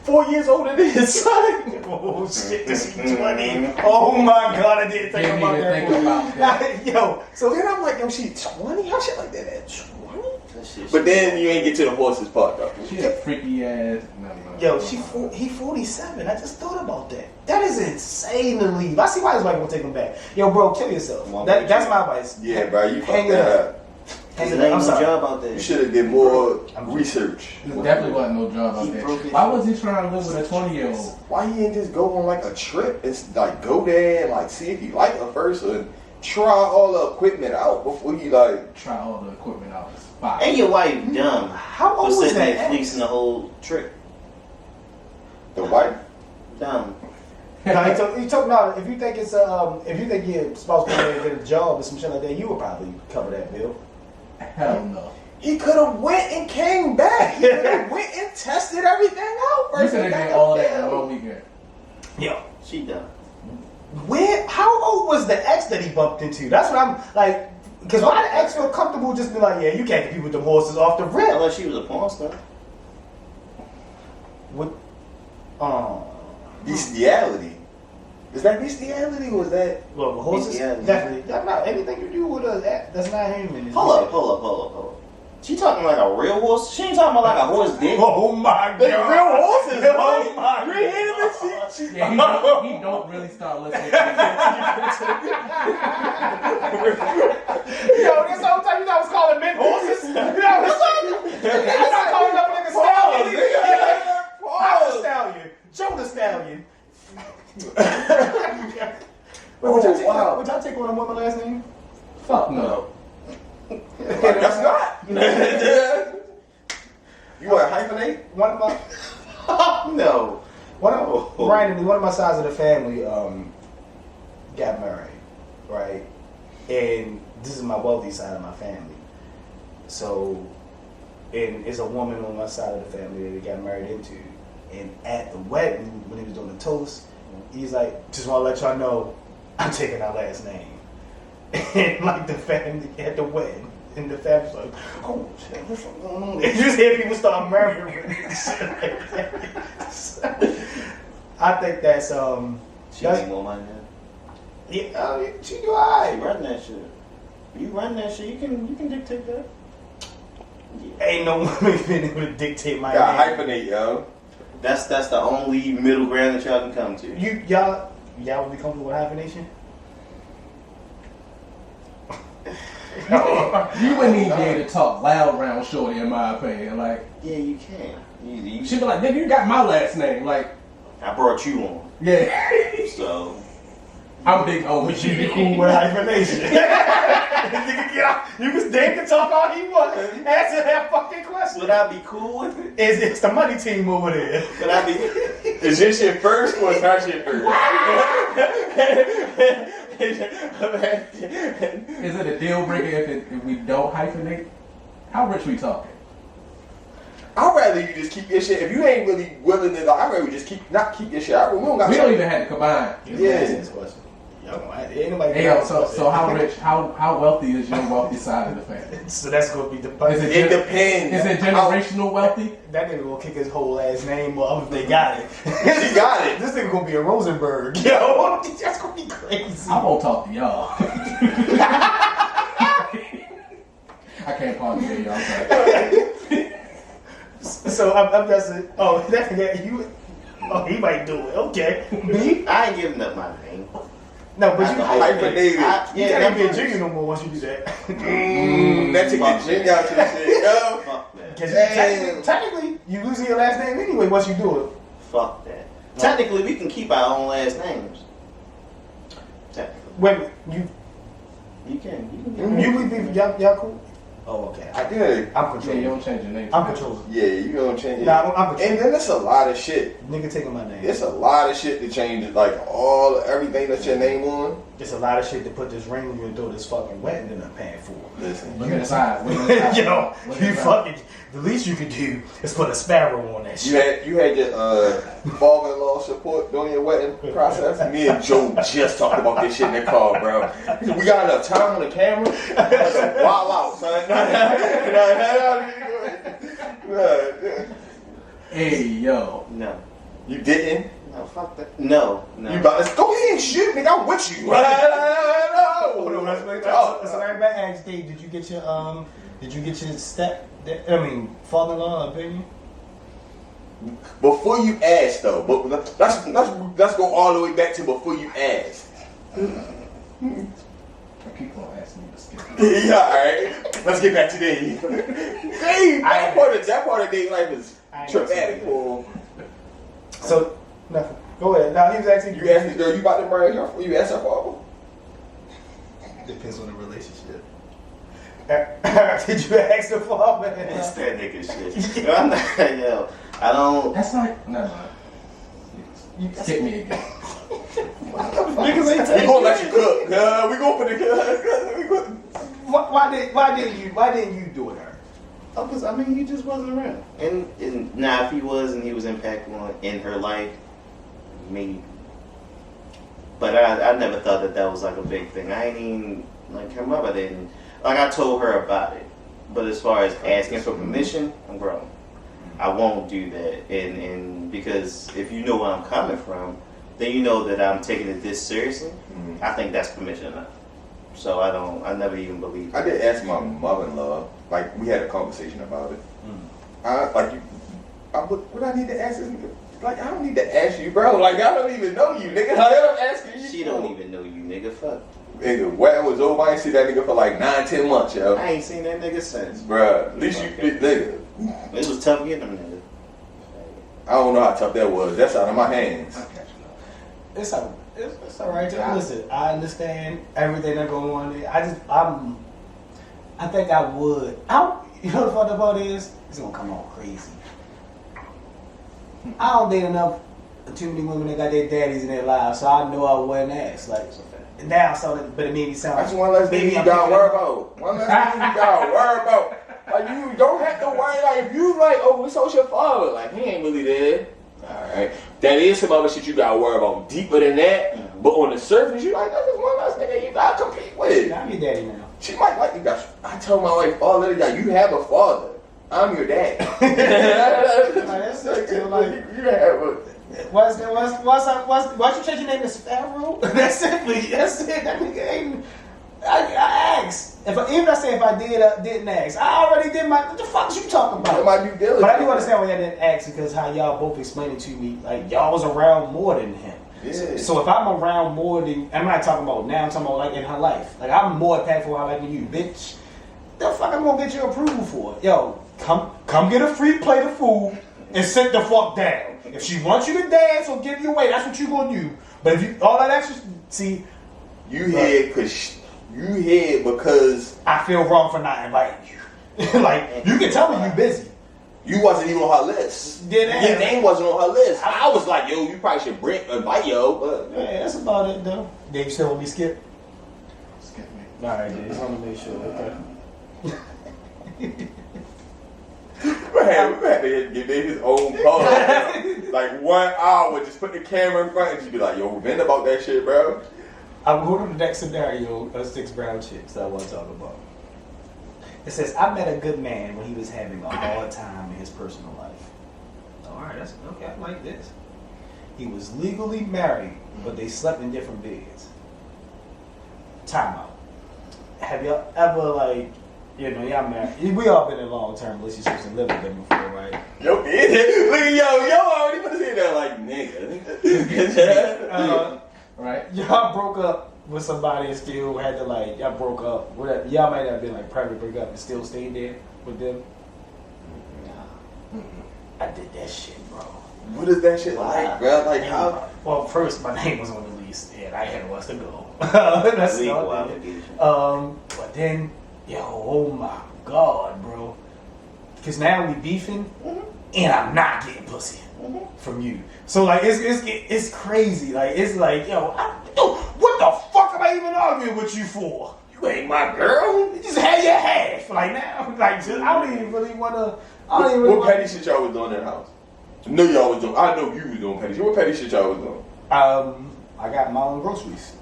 4 years older than his son. Oh shit, this is 20. Oh my god, I didn't think about that. Yo, so then I'm like, yo, she 20? How shit like that at 20? But then you ain't get to the horses part though. She a freaky ass. Yo, he 47. I just thought about that. That is insane to leave. I see why his wife won't take him back. Yo, bro, kill yourself. That's my advice. Yeah, bro, you hang fucked it that up. up. Hang There it up. ain't I'm no sorry. job out there. You should have did more research. There definitely wasn't no job out He there. broke his- Why was he trying to live with a 20-year-old? Why he ain't just go on like a trip and like go there and like see if you like her first and try all the equipment out before you like Try all the equipment out. Spot. And your wife dumb. How For old was sitting that? there fleecing the whole trip. the wife. Dumb. No, he told no. If you think it's if you think your spouse going to get a job or some shit like that, you would probably cover that bill. Hell no. He could have went and came back. He could have went and tested everything out You first. could and have got did all the that in bill. one weekend. Yo, She dumb. how old was the ex that he bumped into? That's what I'm like. Because why the ex feel comfortable just be like, yeah, you can't compete with the horses off the rip? Unless she was a porn star. What? Bestiality. Is that bestiality or is that? Well, the horses Yeah. definitely. That's not anything you do with that's not human. Hold up. She talking like a real horse? She ain't talking about like a horse dick. Oh my god! The real horses, Oh my bro. You hear him? She Yeah, he don't really start listening to Yo, this whole time you know I was calling men horses. You know I'm not calling up a nigga stallion. I'm a stallion. Joe the stallion. Wait, would y'all take on a woman last name? Fuck no. That's not. You want to hyphenate? One of my No. randomly, one of my sides of the family got married, right? And this is my wealthy side of my family. So, and it's a woman on my side of the family that they got married into. And at the wedding, when he was doing the toast, he's like, just want to let y'all know, I'm taking our last name. And like the family at the wedding, and the family's like, oh shit, what's going on there? You just hear people start murmuring and shit like that. So, I think that's She make more money than yeah, she do She alright. run that shit. You run that shit, you can dictate that. Yeah. Ain't no woman been able to dictate my Got name. hyphenate, yo. That's the only middle ground that y'all can come to. Y'all would be comfortable with hyphenation? You wouldn't even be able to talk loud round shorty, in my opinion. Like, Yeah, you can. You she'd be like, nigga, you got my last name. Like, I brought you on. yeah. So I'm big on Would you be cool with hyphenation? Nigga, get out. You can talk all he wants. Answer that fucking question. Would I be cool with it? It's the money team over there. Would I be? Is your shit first or is her shit first? Is it a deal breaker if we don't hyphenate? How rich we talking? I'd rather you just keep your shit. If you ain't really willing to, I'd rather you just not keep your shit. We don't We don't even have to combine. Yeah. This question. Y'all gonna have ain't nobody. Hey, yo, so how rich, how wealthy is your wealthy side of the family? So that's gonna be the. It depends. Is it generational wealthy? That nigga gonna kick his whole ass name off if they got it. She got it. This nigga gonna be a Rosenberg. Yo, that's gonna be crazy. I won't talk to y'all. I can't pause you, y'all. Sorry. So I'm just saying. Oh, that you. Oh, he might do it. Okay. Me? I ain't giving up my name. No, but you hyphenated. You can't be a junior no more once you do that. That took your junior out to the shit, yo. Fuck that. Because technically, you losing your last name anyway once you do it. Fuck that. Technically, we can keep our own last names. Technically. Wait, You can. you leave y'all cool? Oh, okay. Yeah. I'm Yeah, you controlling. don't change your name. I'm controlling. Yeah, you gonna change it. Nah, I'm controlling. And then there's a lot of shit. Nigga taking my name. It's a lot of shit to change it. Like everything that's your name on. It's a lot of shit to put this ring on and throw this fucking wedding in a pan for. Listen. Look inside. Yo, you fucking. The least you could do is put a sparrow on that shit. You had your father-in-law support during your wedding process. Me and Joe just talked about this shit in the car, bro. We got enough time on the camera. Wild out, son. Hey, yo. No. You didn't? No, fuck that. No. You about to go ahead and shoot, nigga. I'm with you. Hold on, let's wait. So everybody asked Dave, did you get your father-in-law opinion? Before you ask, though, but let's go all the way back to before you ask. I keep on asking you to skip. Yeah, all right. Let's get back to Dave. Dave, that part of Dave's life is traumatic for him. So nothing. Go ahead. Now he was asking You asked the girl you about to marry her before you asked her father? Depends on the relationship. Did you ask the father? That's that nigga shit. Yo, I'm not, yo, I don't. That's like, never mind. You skip me again. Niggas ain't We gonna let you cook. We gonna put the Why didn't you do it, her? Oh, because I mean, he just wasn't around. And now, if he was and he was impactful in her life, maybe. But I never thought that was like a big thing. I ain't even like her mother didn't. Like I told her about it, but as far as asking for permission, I'm grown. I won't do that, and because if you know where I'm coming from, then you know that I'm taking it this seriously. Mm-hmm. I think that's permission enough. So I never even believed. I did ask my mother-in-law. Like we had a conversation about it. What I need to ask this nigga? Like I don't need to ask you, bro. Like I don't even know you, nigga. Like, I'm asking you. She don't even know you, nigga. Fuck. Nigga, wedding was over. I ain't see that nigga for like 9-10 months, yo. I ain't seen that nigga since. Bruh, at least you big nigga. It was tough getting them nigga. I don't know how tough that was. That's out of my hands. It's all right. Listen, I understand everything that's going on there. I think I would. You know the funny part is, it's gonna come out crazy. I don't date enough too many women that got their daddies in their lives, so I know I wouldn't ask. Like now, but it made me sound. That's one less thing you gotta worry about. One less thing you gotta worry about. Like you don't have to worry. Like if you like, oh, it's your father. Like he ain't really there. All right, that is some other shit you gotta worry about deeper than that. Mm-hmm. But on the surface, you like that's just one less nigga you gotta compete with. I'm your daddy now. She might like you guys. I told my wife all the time, you have a father. I'm your dad. That's it. Too, like you have a. What's you change your name to Sparrow? That's it. That nigga ain't. I asked. Even if I didn't ask, I already did my. What the fuck you talking about? My due diligence. But I do understand why y'all didn't ask because how y'all both explained it to me. Like y'all was around more than him. Yeah. So if I'm around more than, I'm not talking about now. I'm talking about like in her life. Like I'm more impactful in her life than you, bitch. The fuck I'm gonna get your approval for? Yo, come get a free plate of food and sit the fuck down. If she wants you to dance or give you away, that's what you gonna do. But if you all that extra, see, You here because I feel wrong for not inviting you. Like, you can tell me you busy. you wasn't even on her list. Your name wasn't on her list. I was like, yo, you probably should invite yo, but Yeah, that's about it though. Dave, you still want me to skip? Skip me. Alright, Dave, just want to make sure. Okay. we had to give Dave his own pause. Like 1 hour, just put the camera in front and just be like, yo, vent about that shit, bro. I'm going to the next scenario of 6 brown chicks that I want to talk about. It says, I met a good man when he was having a hard time in his personal life. Alright, that's okay, I like this. He was legally married, but they slept in different beds. Time out. Have y'all ever, like, you know, y'all married, we all been in long-term relationships and lived with them before, right? Yo, look at yo already put his head down like, nigga. Right? Y'all broke up with somebody and still had to, like, y'all broke up, whatever. Y'all might have been like private break up and still stayed there with them. Nah. I did that shit, bro. What is that shit like, bro? Like how? Well, first my name was on the lease and I had nowhere to go. That's Legal all. obligation. But then, yo, oh my god, bro. Because now we beefing and I'm not getting pussy from you. So like it's crazy. Like it's like, yo, what the fuck am I even arguing with you for? You ain't my girl. You just had your half. Like now, like just, I don't even really wanna. What petty shit y'all was doing in the house? I know y'all was doing. I know you was doing petty shit. What petty shit y'all was doing? I got my own groceries.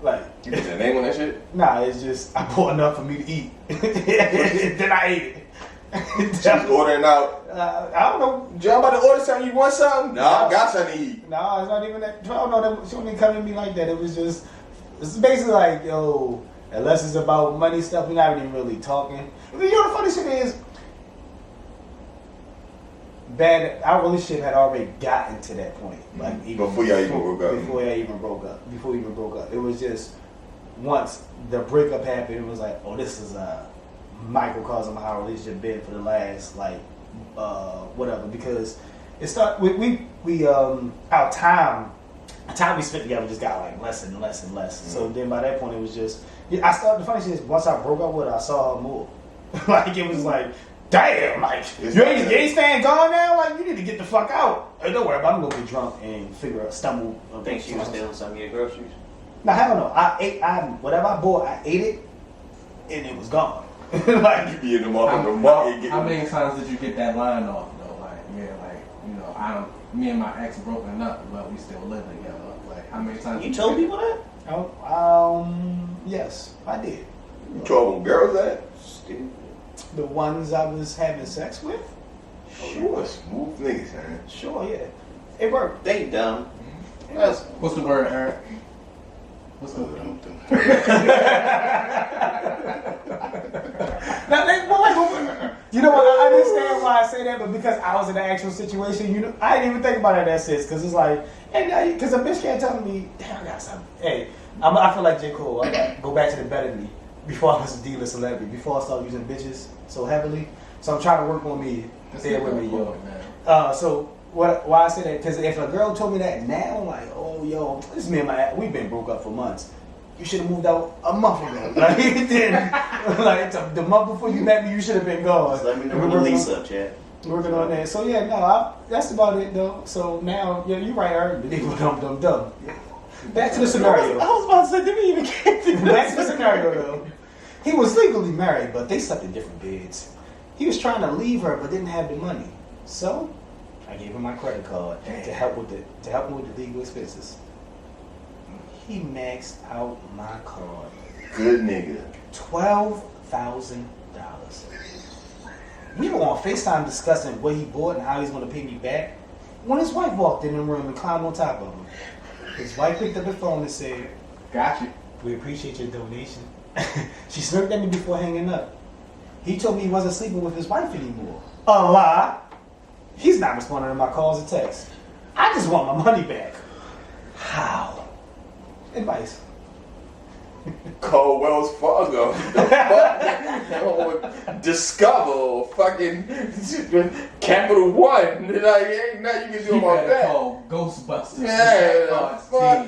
Like, You put your name on that shit? nah, it's just I bought enough for me to eat. Then I ate it. She was ordering out. I don't know. Y'all about to order something? You want something? No, I got something to eat. No, it's not even that. I don't know. She don't even come to me like that. It was just, it's basically like, yo, unless it's about money stuff, we're not even really talking. You know, the funny shit is, our relationship had already gotten to that point. Like even Before y'all even broke up. Before y'all even broke up. Before we even broke up. It was just, once the breakup happened, it was like, oh, this is a microcosm of how our relationship been for the last, like, whatever. Because it started, our time we spent together just got like less and less and less. So then by that point, it was just, the funny shit is, once I broke up with her, I saw her more. Like, it was like, damn, like, you ain't staying gone now? Like, you need to get the fuck out. Hey, don't worry about it, I'm gonna get drunk and stumble. I think she was stealing some of your groceries. No, hell no. Whatever I bought, I ate it, and it was gone. Like, You be in the market. How many times did you get that line off though? Like, yeah, like, you know, me and my ex broken up, but we still live together. Like, how many times? You told people that? Yes, I did. You told them girls that? Stupid. The ones I was having sex with? Sure. Smooth niggas, man. Sure, yeah. It worked. They dumb. What's the word, Eric? What's the word? You know what? I understand why I say that, but because I was in the actual situation, you know, I didn't even think about it in that sense. Because it's like, hey, because a bitch can't tell me, damn, I got something. Hey, I feel like J. Cole. I got to go back to the better me before I was a D-list celebrity, before I started using bitches so heavily. So I'm trying to work on me. Stay with me, yo. So why I say that? Because if a girl told me that now, I'm like, oh, yo, this is me and my, we've been broke up for months. You should have moved out a month ago. Like, the month before you met me, you should have been gone. Just let me know when the lease up, Chad. Working on that. So yeah, no, that's about it though. So now, yeah, you're right, Eric. Dumb. Back to the scenario. I was about to say, did we even get to Back to the scenario though. He was legally married, but they slept in different beds. He was trying to leave her, but didn't have the money. So I gave him my credit card to help him with the legal expenses. He maxed out my card. Good nigga. $12,000. We were on FaceTime discussing what he bought and how he's going to pay me back when his wife walked in the room and climbed on top of him. His wife picked up the phone and said, Got you. "We appreciate your donation." She smirked at me before hanging up. He told me he wasn't sleeping with his wife anymore. A lie. He's not responding to my calls and texts. I just want my money back. How? Advice. Call Wells Fargo. Discover fucking Capital One. Like, ain't nothing you can do You about better that. call Ghostbusters. Yeah, Oh, fuck.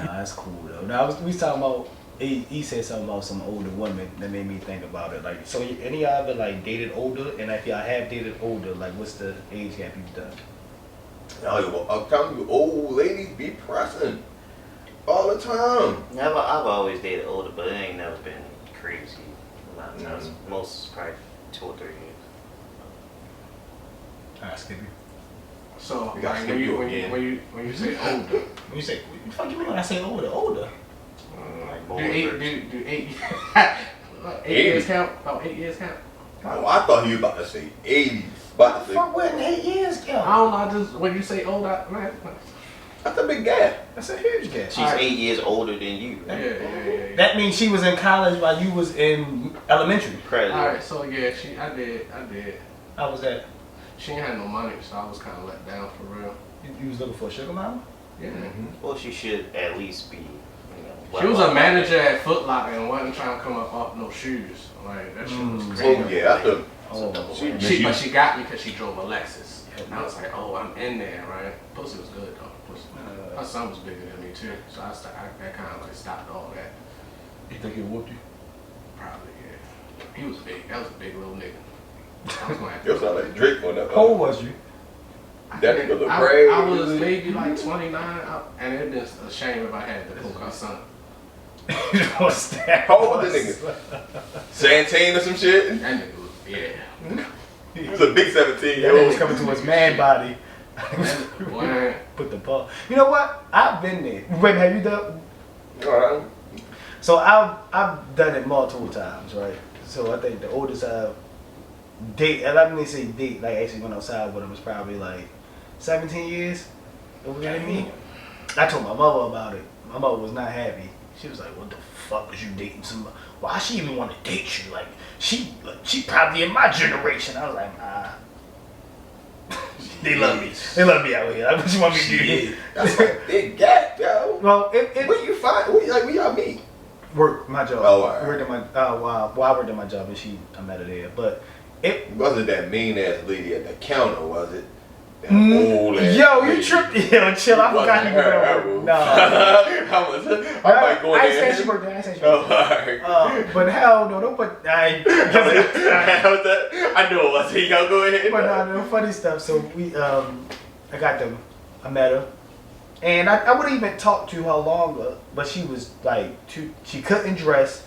Nah, that's cool though. Now we was talking about. He said something about some older women that made me think about it. Like, so any of y'all ever like dated older? And if y'all have dated older, like, what's the age gap you've done? Well, I'm telling you, old ladies be pressing all the time. I've always dated older, but it ain't never been crazy. A lot of times, most probably 2 or 3 years. Alright, Skippy. So We got like, skip you again. when you say older, When you say, what the fuck you mean when I say older? Older. Like do more 8 years count? About 8 years count? Oh, I thought he was about to say 80s. About to say, Fuck, what in 8 years I count? don't know. I just when you say old, man. that's a big gap. That's a huge gap. She's 8 years older than you. Yeah. That means she was in college while you was in elementary. Crazy. All right, so yeah, I did. How was that? She ain't had no money, so I was kind of let down for real. You was looking for a sugar mama? Yeah. Well, she should at least be. She was a manager at Foot Locker and wasn't trying to come up off no shoes. Like that shit was crazy. Oh, yeah, that's a. Oh, But she got me because she drove a Lexus. And I was like, oh, I'm in there, right? Pussy was good though. Her son was bigger than me too, so I kind of like stopped all that. you think he whooped you? Probably, yeah. He was big. That was a big little nigga. I was gonna have You sound like Drake on that. How old was you? That nigga look I crazy. was maybe like 29, and it'd been a shame if I had to poke her son. What's that? How old was the nigga? Santane or some shit? That nigga was, yeah. He was a big 17 That year nigga old. was coming to his man body. Boy, Put the paw. You know what? I've been there. Wait, have you done? Alright. So I've done it multiple times, right? So I think the oldest I've date, and let me say date, like actually went outside with him was probably like 17 years. Older than me. I told my mother about it. My mother was not happy. She was like, "What the fuck was you dating somebody? Why she even want to date you? Like she probably in my generation." I was like, "Nah." They love me. They love me out here. Like, what you want me to do? That's a big gap, yo. Well, Where you find? Where y'all meet? work my job. Oh, all right. Worked at my well, I worked at my job and I met her there. But it Wasn't that mean ass lady at the counter? Was it? That old ass. yo, you lady. tripped. Yo, chill. I forgot you were at work. No. I might go in I there. ain't say she worked there. I ain't say she Oh, worked there. alright. But hell no, don't put. I know it wasn't. Y'all go ahead. But no, funny stuff. So I got them. I met her, and I wouldn't even talk to her longer. But she was like, she couldn't dress,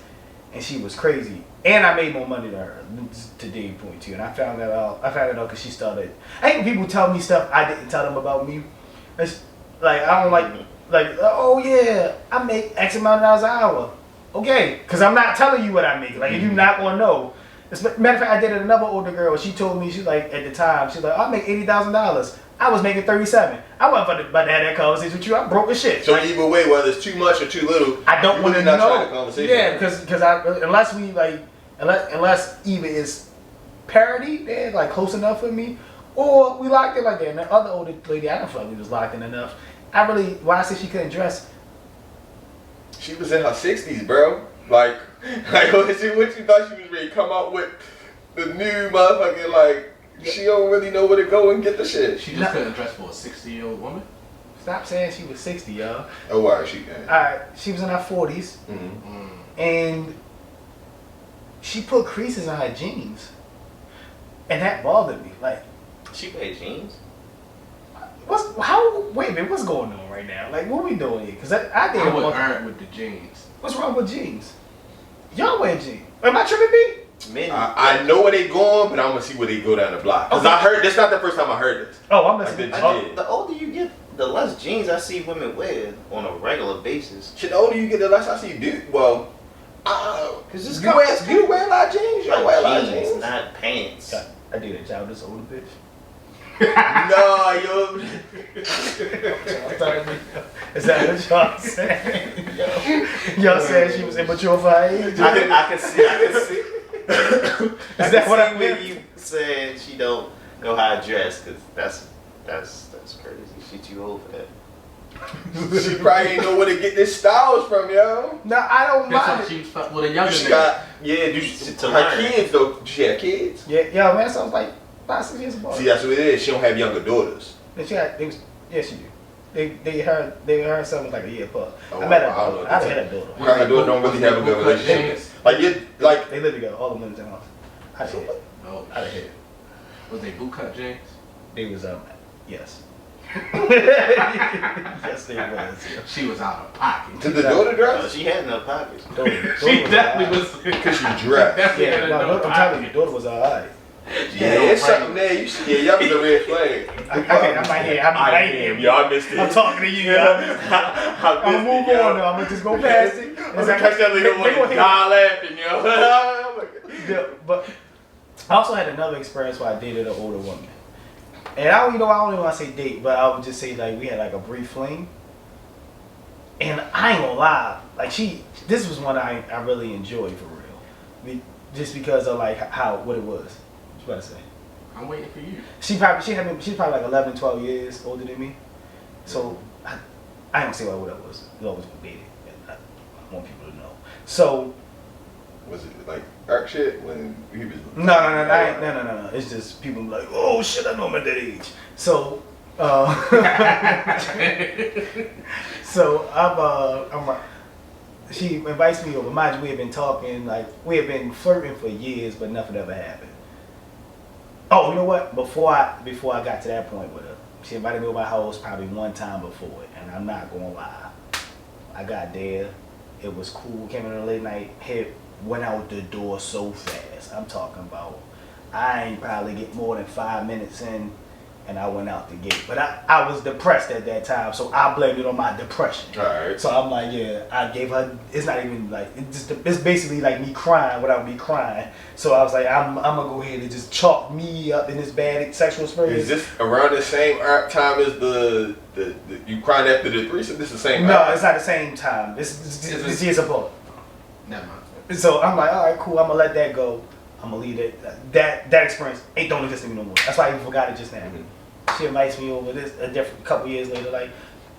and she was crazy. And I made more money than her, to Dave's point too. And I found that out. I found it out because she started. I hate when people tell me stuff I didn't tell them about me. It's like I don't like. Oh yeah, I make X amount of dollars an hour. Okay, because I'm not telling you what I make. Like if you're not gonna know. Matter of fact, I dated another older girl. She told me, she's like, at the time, she's like, I make $80,000. I was making 37. I wasn't about to have that conversation with you. I'm broke as shit. So either way, whether it's too much or too little, I don't want to know. Trying to conversation. Yeah, because unless we like, unless either it's parity, they're like close enough for me, or we locked in like that. And the other older lady, I don't feel like we was locked in enough. Why I said she couldn't dress. She was in her 60s, bro. Like what you thought she was ready to come out with the new motherfucking, like, she don't really know where to go and get the shit. she just couldn't dress for a 60-year-old woman. Stop saying she was 60, y'all. Oh, why she can? Alright, she was in her 40s, and she put creases in her jeans, and that bothered me. Like, She wear jeans. wait a minute, what's going on right now? Like, what we doing here? Because I did I would earn with the jeans. What's wrong with jeans? Y'all wear jeans. Am I tripping, B? Men. I know where they going, but I'm gonna see where they go down the block. Cause I heard this. Not the first time I heard this. Oh, I'm listening. I The older you get, the less jeans I see women wear on a regular basis. Shit, the older you get, the less I see you do. Well, Cause this you wear a lot of jeans. You don't wear a lot of jeans. not pants. I did a job this older bitch. No, yo. Is that what y'all saying? Y'all saying she was immature for her age? I can see. Is that what I when meant? you said she don't know how to dress? Cause that's crazy. She too old for that. She probably ain't know where to get this styles from, yo. No, I don't That's mind why it. she fucked with a younger She nigga. got her learn. kids though. Does she have kids? Yeah, yo, man, so I was like 5-6 years apart. See, that's what it is. She don't have younger daughters. And she had, yeah, she do. they heard something like a year apart. Oh, I met her I don't know. daughter. I had a daughter. Her daughter don't really have a good relationship. Like you, like They live together. All the women's in the house. I did hit. Oh, I did hit. was they bootcut jeans? They was yes. Yes, they was. Yeah. She was out of pocket. did the daughter dress? She had no pockets. She definitely was. Because she dressed. Yeah, no, I'm telling you, daughter was alright. Yeah, it's something there. You see, y'all was a red flag. I'm right here. I'm right here. Y'all missed it. I'm talking to you. I'm gonna move on now. I'm gonna just go past it. I'm gonna catch that little one and die laughing, yo. Yeah, but I also had another experience where I dated an older woman. And I don't even want to say date, but I would just say like we had like a brief fling. And I ain't gonna lie, like this was one I really enjoyed for real. Just because of like what it was. What you about to say? I'm waiting for you. She's probably like 11, 12 years older than me. So I ain't gonna say what that was. It always been dating. I want people to know. So Was it like dark shit when he was? No. It's just people like, oh shit, I know I'm at that age. So, she invites me over. Mind you, we have been talking, like we have been flirting for years, but nothing ever happened. Oh, you know what? Before I got to that point with her, she invited me over my house probably one time before it, and I'm not gonna lie. I got there, it was cool. Came in a late night, went out the door so fast. I'm talking about, I ain't probably get more than 5 minutes in, and I went out the gate. But I was depressed at that time, so I blamed it on my depression. Alright. So I'm like, yeah, I gave her. It's not even like it's basically like me crying without me crying. So I was like, I'm gonna go ahead and just chalk me up in this bad sexual experience. Is this around the same time as the you crying after the threesome? This is the same. No, it's not the same time. It's years apart. Never mind. So I'm like, all right, cool. I'm gonna let that go. I'm gonna leave it. That experience don't exist to me no more. That's why I even forgot it just now. Mm-hmm. She invites me over a different couple years later, like,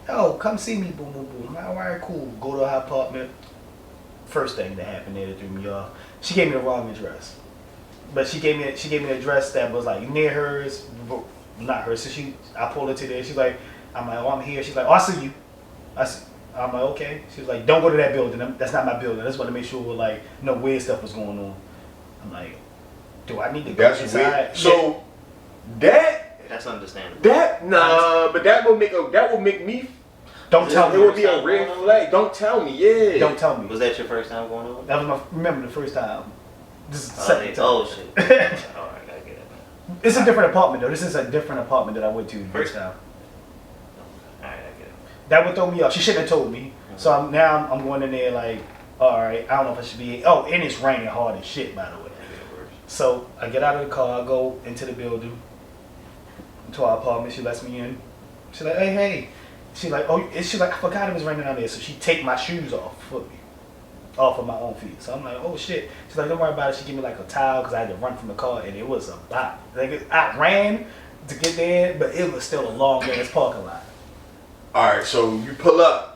yo, come see me, boom, boom, boom. I'm like, all right, cool. Go to her apartment. First thing that happened there that threw me off, she gave me the wrong address. But she gave me an address that was like near hers, but not hers. So I pulled her to there. She's like, I'm like, oh, I'm here. She's like, oh, I see you. I'm like, okay. She was like, don't go to that building. That's not my building. I just want to make sure like no weird stuff was going on. I'm like, do I need to go That's inside? weird. So That's understandable. but that will make me. Don't tell It me. would be a red flag. Don't tell me. Yeah. Don't tell me. Was that your first time going over? That was remember the first time. This is the second time. Oh shit. Alright, I get it. It's a different apartment though. This is a different apartment that I went to the first time. Alright, I get it. That would throw me off. She shouldn't have told me. So I'm going in there like, all right, I don't know if I should be. Oh, and it's raining hard as shit, by the way. So I get out of the car, I go into the building, to our apartment. She lets me in. She's like, hey. She's like, she's like, I forgot it was raining out there. So she take my shoes off for me, off of my own feet. So I'm like, oh shit. She's like, don't worry about it. She gave me like a towel because I had to run from the car, and it was a bop. Like I ran to get there, but it was still a long ass parking lot. All right. So you pull up.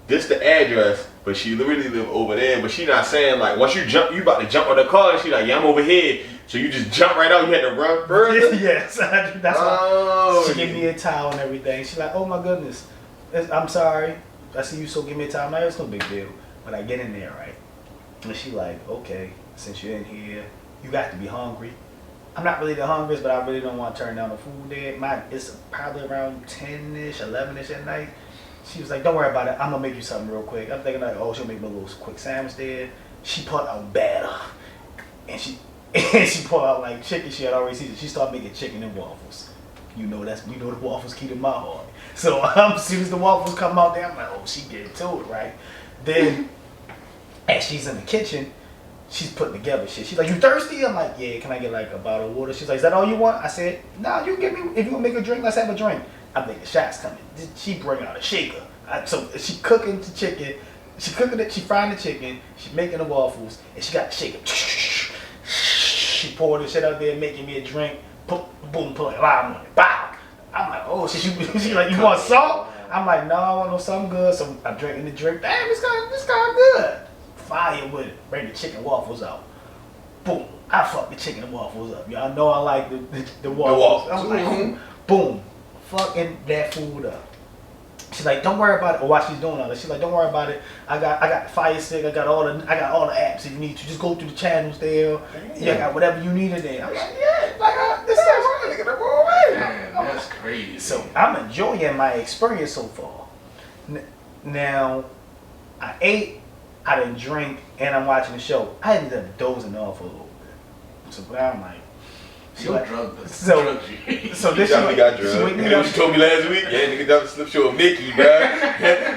This the address, but she literally live over there. But she not saying like once you about to jump on the car, and she like, yeah, I'm over here. So you just jump right out. You had to run further. Yes, that's why she gave me a towel and everything. She's like, oh my goodness, I'm sorry. I see you, so give me a towel. I'm like, it's no big deal. But I get in there, right? And she like, okay, since you're in here, you got to be hungry. I'm not really the hungriest, but I really don't want to turn down the food there. It's probably around 10-ish, 11-ish at night. She was like, don't worry about it. I'm going to make you something real quick. I'm thinking like, oh, she'll make me a little quick sandwich there. She put out batter. And she pulled out like chicken she had already seasoned. She started making chicken and waffles. You know the waffles key to my heart. So as soon as the waffles come out there, I'm like, oh, she getting to it, right? Then as she's in the kitchen, she's putting together shit. She's like, you thirsty? I'm like, yeah, can I get like a bottle of water? She's like, is that all you want? I said, nah, you give me, if you want to make a drink, let's have a drink. I'm thinking shots coming. She bring out a shaker. So she cooking the chicken. She cooking it. She frying the chicken. She making the waffles, and she got the shaker. She poured the shit out there, making me a drink. Boom, put a lime on it. Bow. I'm like, oh shit. She like, you want salt? I'm like, no, I want no something good. So I'm drinking the drink. Damn, it's kind of good. Fire with it. Bring the chicken waffles out. Boom. I fuck the chicken and waffles up. Y'all know I like the waffles. I'm like, boom. Fucking that food up. She's like, don't worry about it. Or while she's doing all that, she's like, don't worry about it. I got the Fire Stick. I got all the apps if you need to. Just go through the channels there. Yeah, I got whatever you need in there. I'm like, yeah, like this is really gonna go away. Man, that's crazy. So I'm enjoying my experience so far. Now, I ate, I didn't drink, and I'm watching the show. I ended up dozing off a little bit. So now I'm like, Your like, drug does so drug you. so He this definitely got drugged. wake You me know up. what you told me last week? Yeah, nigga definitely slipped you a Mickey, bro.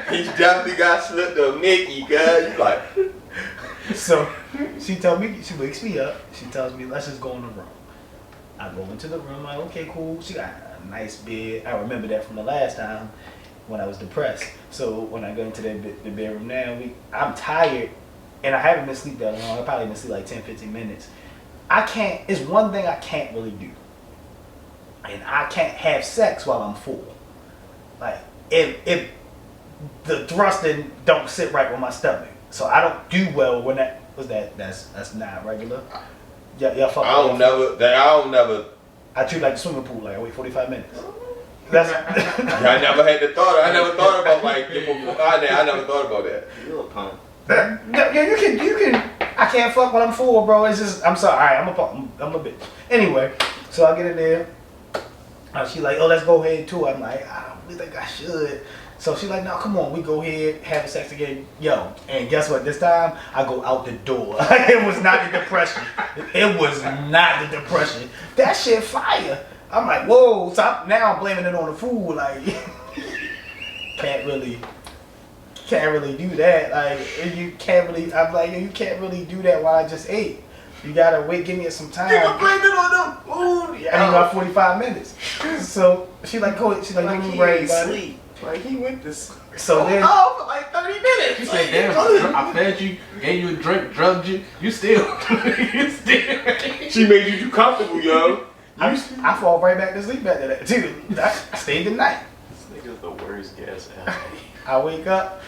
He definitely got slipped a Mickey, cuz. You like, So she wakes me up. She tells me, let's just go in the room. I go into the room. Like, okay, cool. She got a nice bed. I remember that from the last time when I was depressed. So when I go into the bedroom now, I'm tired, and I haven't been asleep that long. I probably been asleep like 10, 15 minutes. It's one thing I can't really do. And I can't have sex while I'm full. Like, if the thrusting don't sit right with my stomach. So I don't do well when that's not regular. Yeah, fuck. I don't never. I treat it like the swimming pool, like I wait 45 minutes. That's I never had the thought. I never thought about like I never thought about that. You a punk. Yeah, you can. I can't fuck when I'm full, bro. It's just, I'm sorry. All right, I'm a bitch. Anyway, so I get in there. She like, oh, let's go ahead too. I'm like, I don't really think I should. So she's like, no, come on, we go ahead, having sex again. Yo, and guess what? This time, I go out the door. It was not the depression. It was not the depression. That shit fire. I'm like, whoa. So now I'm blaming it on the food. Like, can't really do that. Like, you can't really. I'm like, you can't really do that while I just ate. You gotta wait. Give me some time. You can blame it on the food. I need about 45 minutes. So she like, go ahead. She's like, Like you he ready, ain't buddy? sleep. Like he went to sleep. So then, for like 30 minutes. She said, damn, I fed you, gave you a drink, drugged you, you still. She made you too comfortable, yo. I fall right back to sleep after that too. I stayed the night. This nigga's the worst guest ever. I wake up.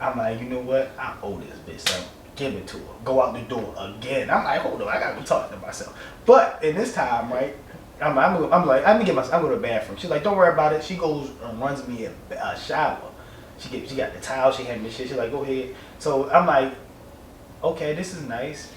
I'm like, you know what? I owe this bitch something. Give it to her. Go out the door again. I'm like, hold on, I gotta go talk to myself. But in this time, right? I'm like, I'm gonna go to the bathroom. She's like, don't worry about it. She goes and runs me a shower. She got the towel. She had me shit. She's like, go ahead. So I'm like, okay, this is nice.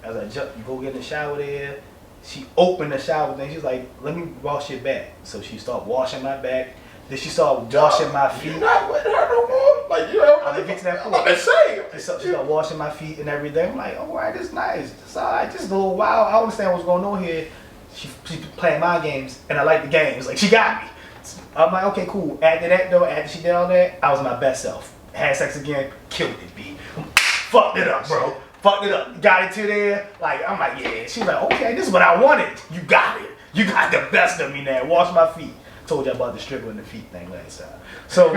As I go get in the shower there, she opened the shower thing. She's like, let me wash your back. So she started washing my back. Then she started washing my feet. You're not with her no more. Like, you know, I'm gonna get to that I'm point. about to say. She started washing my feet and everything. I'm like, all right, this is nice. It's all right. Just a little while. I understand what's going on here. She playing my games, and I like the games. Like, she got me. I'm like, okay, cool. After that, though, after she did all that, I was my best self. Had sex again, killed it, B. Fucked it up, bro. Fucked it up. Got it to there. Like, I'm like, yeah. She's like, okay, this is what I wanted. You got it. You got the best of me now. Wash my feet. Told you about the stripper and the feet thing last time. So,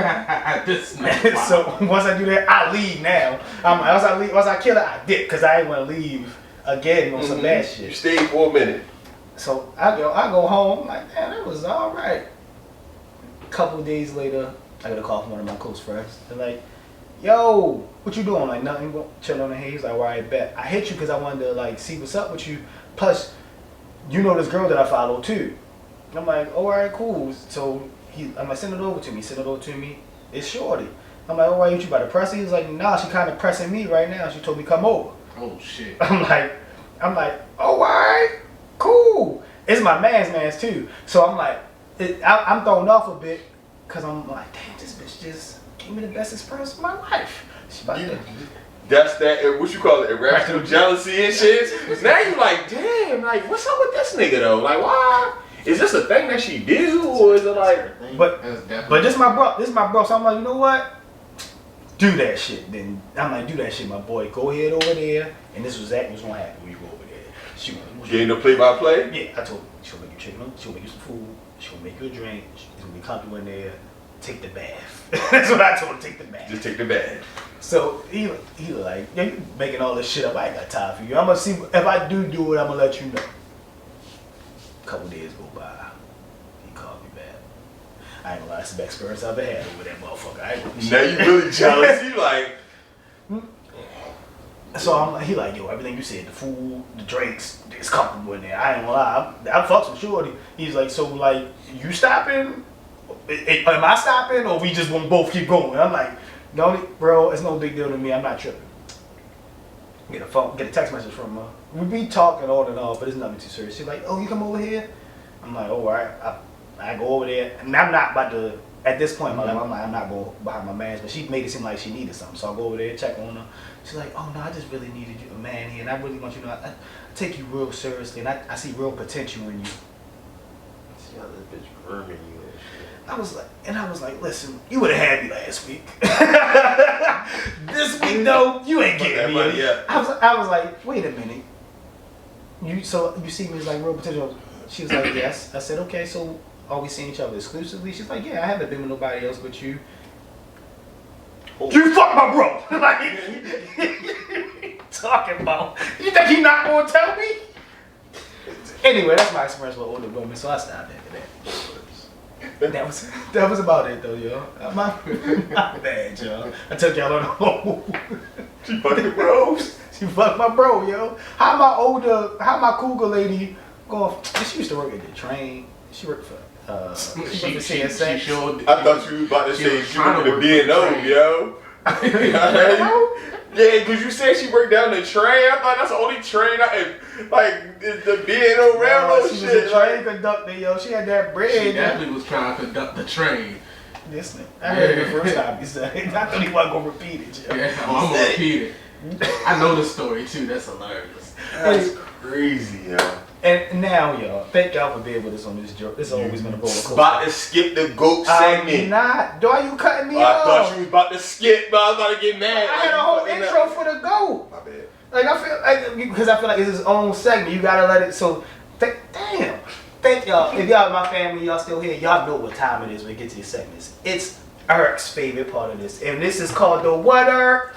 so once I do that, I leave now. Once I kill her, I dip because I ain't want to leave again on some bad shit. You stayed for a minute. So I go home. I'm like, man, that was all right. A couple of days later, I got a call from one of my close friends. They're like, yo, what you doing? Like, nothing, chilling on the hay. He's like, all right, bet. I hit you because I wanted to like see what's up with you. Plus, you know this girl that I follow too. I'm like, all right, cool. So I'm like, send it over to me. Send it over to me. It's Shorty. I'm like, all right, you about to press it? He's like, nah, she kind of pressing me right now. She told me come over. Oh shit. I'm like, all right, cool. It's my man's too. So I'm like, I'm thrown off a bit because I'm like, damn, this bitch just gave me the best experience of my life. She about to. That's that, what you call it, irrational jealousy and shit. Now you like, damn, like, what's up with this nigga though? Like, why? Is this a thing that she do, or is it like? But this my bro. So I'm like, you know what? Do that shit. Then I'm like, do that shit, my boy. Go ahead over there. And this was what's gonna happen when you go over there. She Getting the play-by-play? Yeah, I told her she'll make you chicken. She'll make you some food. She'll make you a drink. She's gonna be comfortable in there. Take the bath. That's what I told her. Take the bath. Just take the bath. So he like, yeah, you making all this shit up. I ain't got time for you. I'm gonna see if I do it. I'm gonna let you know. A couple days go by. He called me back. I ain't gonna lie, that's the best experience I've ever had with that motherfucker. I ain't gonna Now you really jealous. You like. So I'm like, he like, yo, everything you said, the food, the drinks, it's comfortable in there. I ain't gonna lie, I fucks with Shorty. He's like, so like, you stopping am I stopping or we just gonna both keep going? I'm like, no, bro, it's no big deal to me. I'm not tripping. Get a text message from her. We be talking on and off, but it's nothing too serious. She's like, oh, you come over here? I'm like, oh, all right. I go over there, and I'm not about to. At this point in my life, I'm not going behind my man. But she made it seem like she needed something, so I go over there, check on her. She's like, oh no, I just really needed you, a man here, and I really want you to know I take you real seriously, and I see real potential in you. See how this bitch grooming you and shit. I was like, listen, you would have had me last week. This week, though, you ain't getting me. Yet. I was like, wait a minute. You see me as like real potential? She was like, yes. I said, okay, so are we seeing each other exclusively? She's like, yeah, I haven't been with nobody else but you. Oh. You fuck my bro. Like, talking about? You think he not gonna tell me? Anyway, that's my experience with older women, so I stopped after that. That was about it though, yo. My bad, yo. I took y'all on the whole. She fucking bros. She fucked my bro, yo. How my cougar lady going? She used to work at the train. She worked for She CSX. showed. I thought you was about to say she worked at the B&O, yo. Yeah, because you said she worked down the train. I thought that's the only train like the B&O railroad she shit. was a train conductor, yo. She had that bread. She definitely was trying to conduct the train. Listen, I heard it the first time he said it. I thought he wasn't gonna repeat it, yo. Yeah, I'm gonna repeat it. I know the story too. That's hilarious. That's crazy, yo. And now, y'all, thank y'all for being with us on this joke. This has always been a roller coaster. About to skip the GOAT segment. I'm not. Are you cutting me I off? thought you was about to skip, but I was about to get mad. I had a whole intro for the GOAT. My bad. Like I feel like it's his own segment. You gotta let it. So, damn. Thank y'all. If y'all my family, y'all still here. Y'all know what time it is when we get to these segments. It's Eric's favorite part of this, and this is called the what Eric?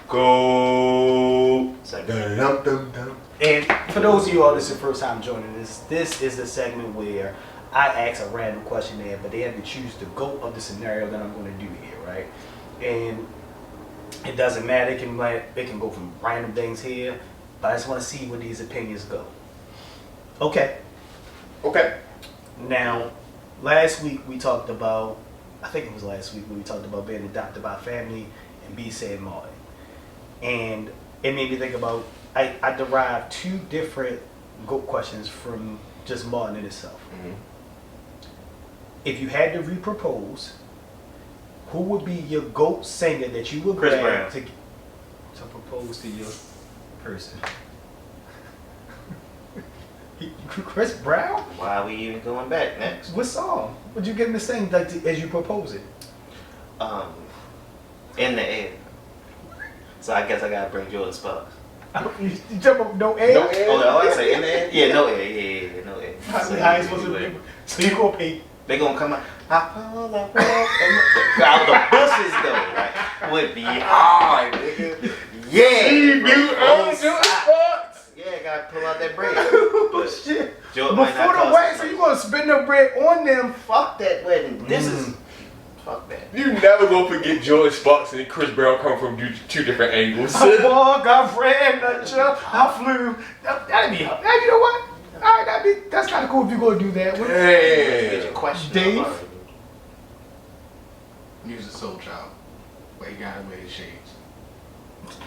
Go. Segment. And for those of you all, this is the first time joining this. This is the segment where I ask a random question there, but they have to choose the GOAT of the scenario that I'm going to do here, right? And it doesn't matter. It can go from random things here, but I just want to see where these opinions go. Okay. Now, last week we talked about, I think it was last week when we talked about being adopted by family, and B said Martin. And it made me think about, I derived two different GOAT questions from just Martin in itself. Mm-hmm. If you had to repropose, who would be your GOAT singer that you would Chris grab Brown. to propose to your person? Chris Brown? Why are we even going back next? What song would you get him to sing like as you propose it? In the air. So I guess I gotta bring Jordan Sparks. You jump up, no air? No air? Oh, I say in the air? Yeah, no air. Yeah, no air. How you supposed to be? So you gonna pay? They gonna come out. Out the bushes though, like would be hard, nigga. Yeah, gotta pull out that bread. Oh shit! Jordan might not Before the cost wedding, us so you much. gonna spend the bread on them? Fuck that wedding. This is fuck that. You never gonna forget Jordan Sparks and Chris Brown come from two different angles. I walk, I ran, I jumped, I flew. That'd be. You know what? All right, that's kind of cool if you're gonna do that. Get your question. Dave? Music Soul Child. But he got him in his shades.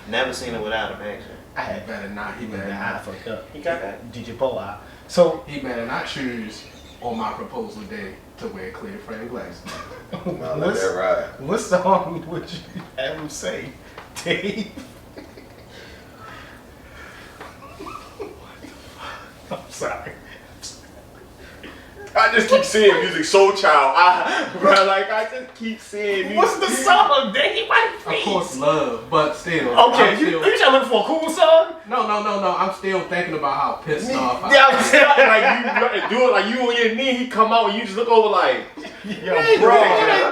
Never seen it without him actually. I had He better not. He better I not. fucked up. He got that. DJ Paul out. So He better not choose on my proposal day to wear clear frame glasses. Let that ride. what song would you have him say, Dave? I'm sorry. I just keep seeing Music Soul Child. I just keep seeing music. What's the song, Dave? Of course, love, but still. Okay, I'm you still, trying to look for a cool song? no. I'm still thinking about how pissed off I Yeah, I'm saying, like you do it like you on your knee. He come out and you just look over like, Yo, hey, bro.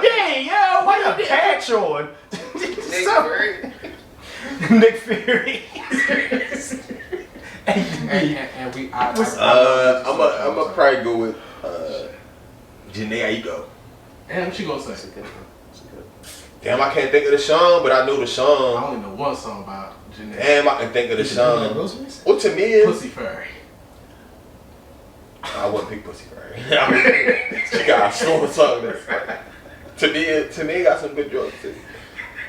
dang, yo, What what a you patch on. did? Nick Fury. and we. I'm gonna probably go with Janae Aiko. And what you gonna say? Damn, I can't think of the song, but I know the I song. only know one song about Janae. Damn, I can think of the song. Rosaries? What's to me is? Pussy Fairy. I wouldn't pick pussy for her. I mean, she got a slow song that's like, to me, it got some good jokes too.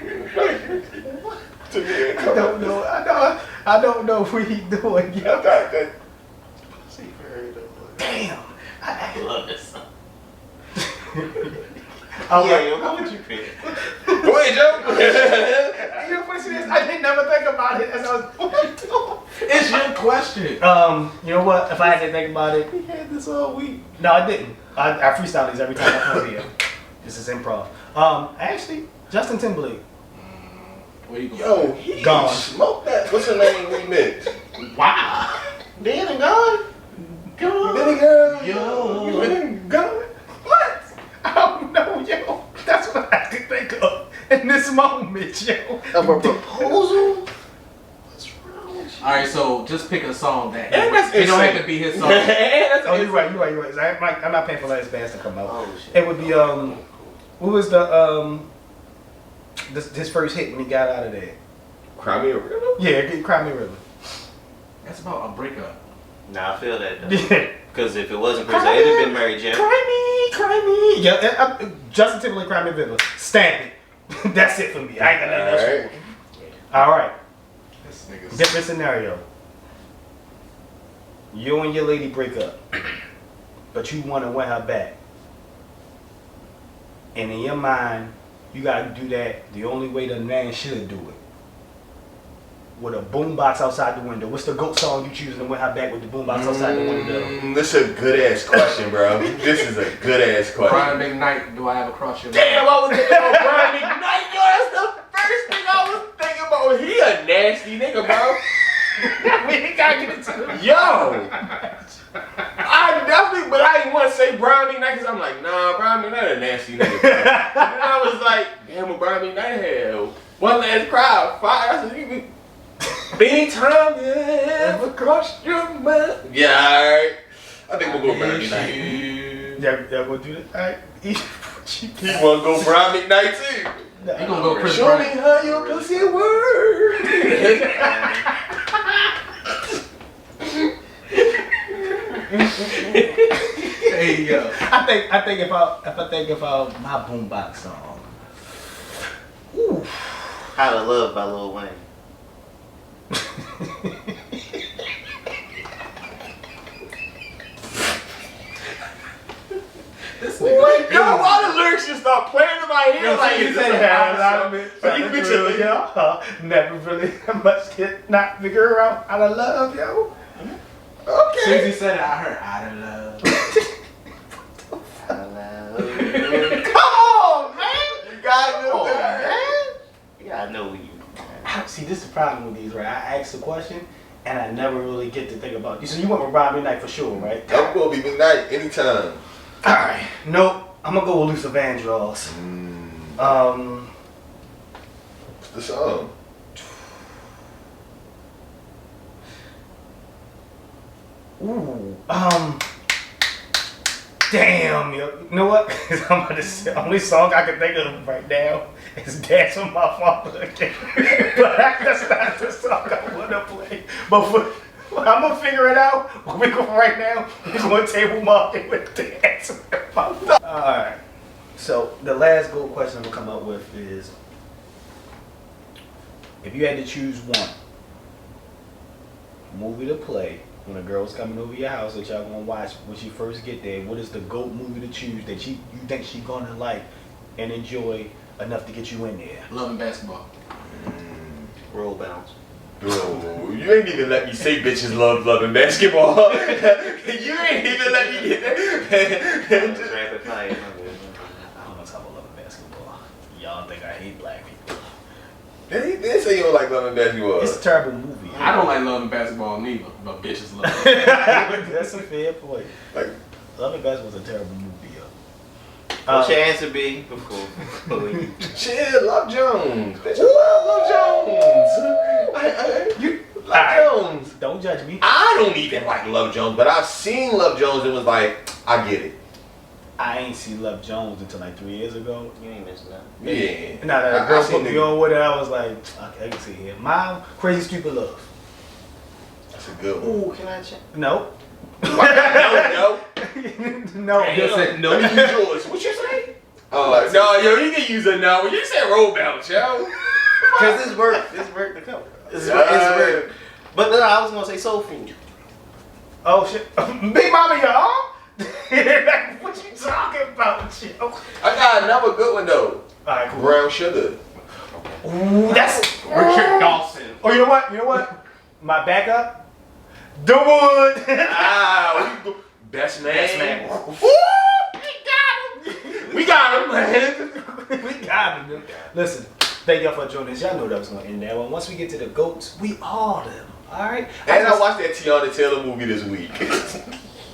To me, I don't know. I don't know what he doing. Yo. Pussy for her though. Damn. I love this song. I'm Yeah, like, yo, what would you pick? Go ahead, Joe. you know what it is? I didn't never think about it as I was born. It's your question. You know what? If I had to think about it, We had this all week. no, I didn't. I freestyle these every time I come here. This is improv. Actually, Justin Timberlake. Where you going? Yo, he Gone. smoked that. What's her name remix? Wow. Dead and gone? You been a girl? Yo. You been a girl? What? I don't know, yo. That's what I could think of in this moment, yo. Of a proposal? What's wrong with you? All right, so just pick a song that And that's it don't insane. have to be his song. Oh, you're right. I'm not paying for last bands to come out. Oh, shit. It would be what was the his first hit when he got out of there? Cry me a river? Yeah, Cry Me a River. That's about a breakup. Nah, I feel that though. Yeah. Because if it wasn't Chris, it'd have been Mary J. Cry me. Yeah, Justin Timberlake, Cry Me a River. Stamp it. That's it for me. I ain't got nothing else. Alright. All right. This nigga's Different scenario. You and your lady break up, but you want to win her back. And in your mind, you got to do that the only way the man should do it. With a boombox outside the window. What's the GOAT song you choosing to win her back with the boombox outside the window? This is a good ass question, bro. This is a good ass question. Brian McKnight, do I have a crush on Damn, I was thinking about Brian McKnight, yo. That's the first thing I was thinking about. He a nasty nigga, bro. We ain't got to get into it. Yo, I definitely, but I didn't want to say Brian McKnight because I'm like, nah, Brian McKnight a nasty nigga. Bro. And then I was like, damn, what Brian McKnight had one last crowd, 5. I said, you be anytime you ever crossed your mind. Yeah, alright. I think we'll go Brian McKnight. Y'all gonna do that? All right. He wanna go Brian McKnight too. You gonna go Chris Show me Brown? how your pussy works. Hey yo. I think if I think about my boombox song. Ooh. How to Love by Lil Wayne. This nigga. Wait, yo, why the lyrics just start playing in my head? Yo, like, so you is said this a had a lot rap of it. song? So you bitch, yo, never really much get not figure out how to love, yo. okay. Susie said it, I heard out of love. Hello. Come on, man. You gotta Come do on, that. man. Yeah, I know you. See, this is the problem with these, right? I ask a question and I never really get to think about. So you went with Rob Midnight for sure, right? I'm gonna be McKnight anytime. All right. Nope. I'm gonna go with Luther Vandross. The song. Ooh. Damn, yo. You know what? I'm gonna say, only song I can think of right now is Dance with My Father Again. But that's not the song I wanna play. But I'm gonna figure it out. We go right now. We're going table market with Dance with My Father. Alright. So the last gold question I'm gonna come up with is, if you had to choose one movie to play when a girl's coming over your house that y'all gonna watch when she first get there, what is the GOAT movie to choose that you think she gonna like and enjoy enough to get you in there? Love and Basketball. Roll bounce. Bro, you ain't even let me say bitches love basketball. You ain't even let me get that. Rapid fire. I don't know how I love basketball. Y'all think I hate black people. He did say you don't like loving basketball. It's a terrible movie. I don't like Love and Basketball neither, but bitches love it. That's a fair point. Like, Love and Basketball was a terrible movie, yo. What's your answer be before you? shit, Love Jones. Bitch, I love Love Jones. You like Jones. Don't judge me. I don't even like Love Jones, but I've seen Love Jones and was like, I get it. I ain't see Love Jones until like 3 years ago. You ain't missing that. Yeah. Nah, that I girl seen put me the- on with it. I was like, okay, I can see it. My Crazy Stupid Love. That's a good one. Ooh, can I check? No. No. No. You said no. Let me use yours. What you say? Oh, no, yo, you can use a no. You said roll bounce, yo. Because it's work. It's work to cover. It's work. But no, I was gonna say soul food. Oh shit. Big Mama, your arm? What you talking about, yo? I got another good one though. Alright, cool. Brown sugar. Ooh, that's Richard Dawson. Oh, you know what? You know what? My backup? The wood. Best man. Best man. Woo! We got him, man. We got him, dude. Listen, thank y'all for joining us. Y'all know that was gonna end that one. Once we get to the goats, we all them. Alright? And I watched that Tiana Taylor movie this week.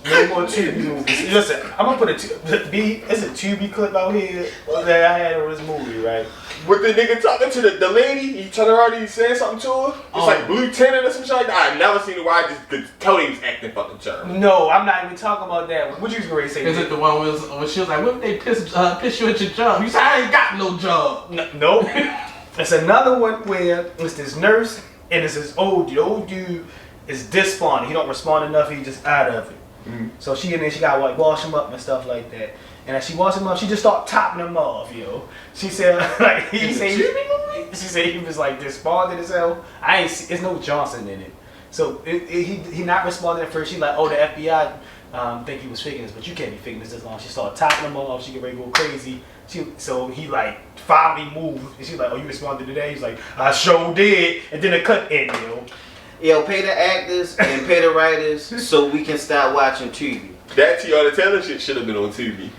No more Tubi movies. Listen, I'm gonna put it's a Tubi clip out here that I had of this movie, right? With the nigga talking to the lady, he turned around and he said something to her. It's like Blue Tenant or some shit like that. I never seen it where I just could tell he was acting fucking charming. No, I'm not even talking about that one. What you going to say? Is it the one when she was like, what if they piss you at your job? You said, I ain't got no job. Nope. It's another one where it's this nurse and it's this old dude. The old dude is despondent. He don't respond enough. He just out of it. Mm-hmm. So she got to like wash him up and stuff like that. And as she washed him up, she just start topping him off, yo. She said, like, she said he was like despondent as hell. There's no Johnson in it. So he not responding at first. She like, oh, the FBI think he was faking this, but you can't be faking this long. She started topping him off. She get ready to go crazy. So he like finally moved. And she's like, oh, you responded today? He's like, I sure did. And then the cut in, yo. Yo, pay the actors and pay the writers so we can start watching TV. That Tiana Taylor shit should have been on TV.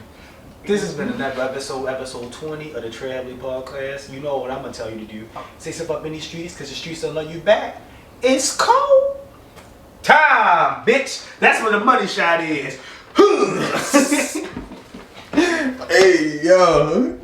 This has been another episode 20 of the Traveling Podcast. You know what I'm going to tell you to do. Say stuff up in these streets because the streets don't love you back. It's cold time, bitch. That's where the money shot is. Hey, yo.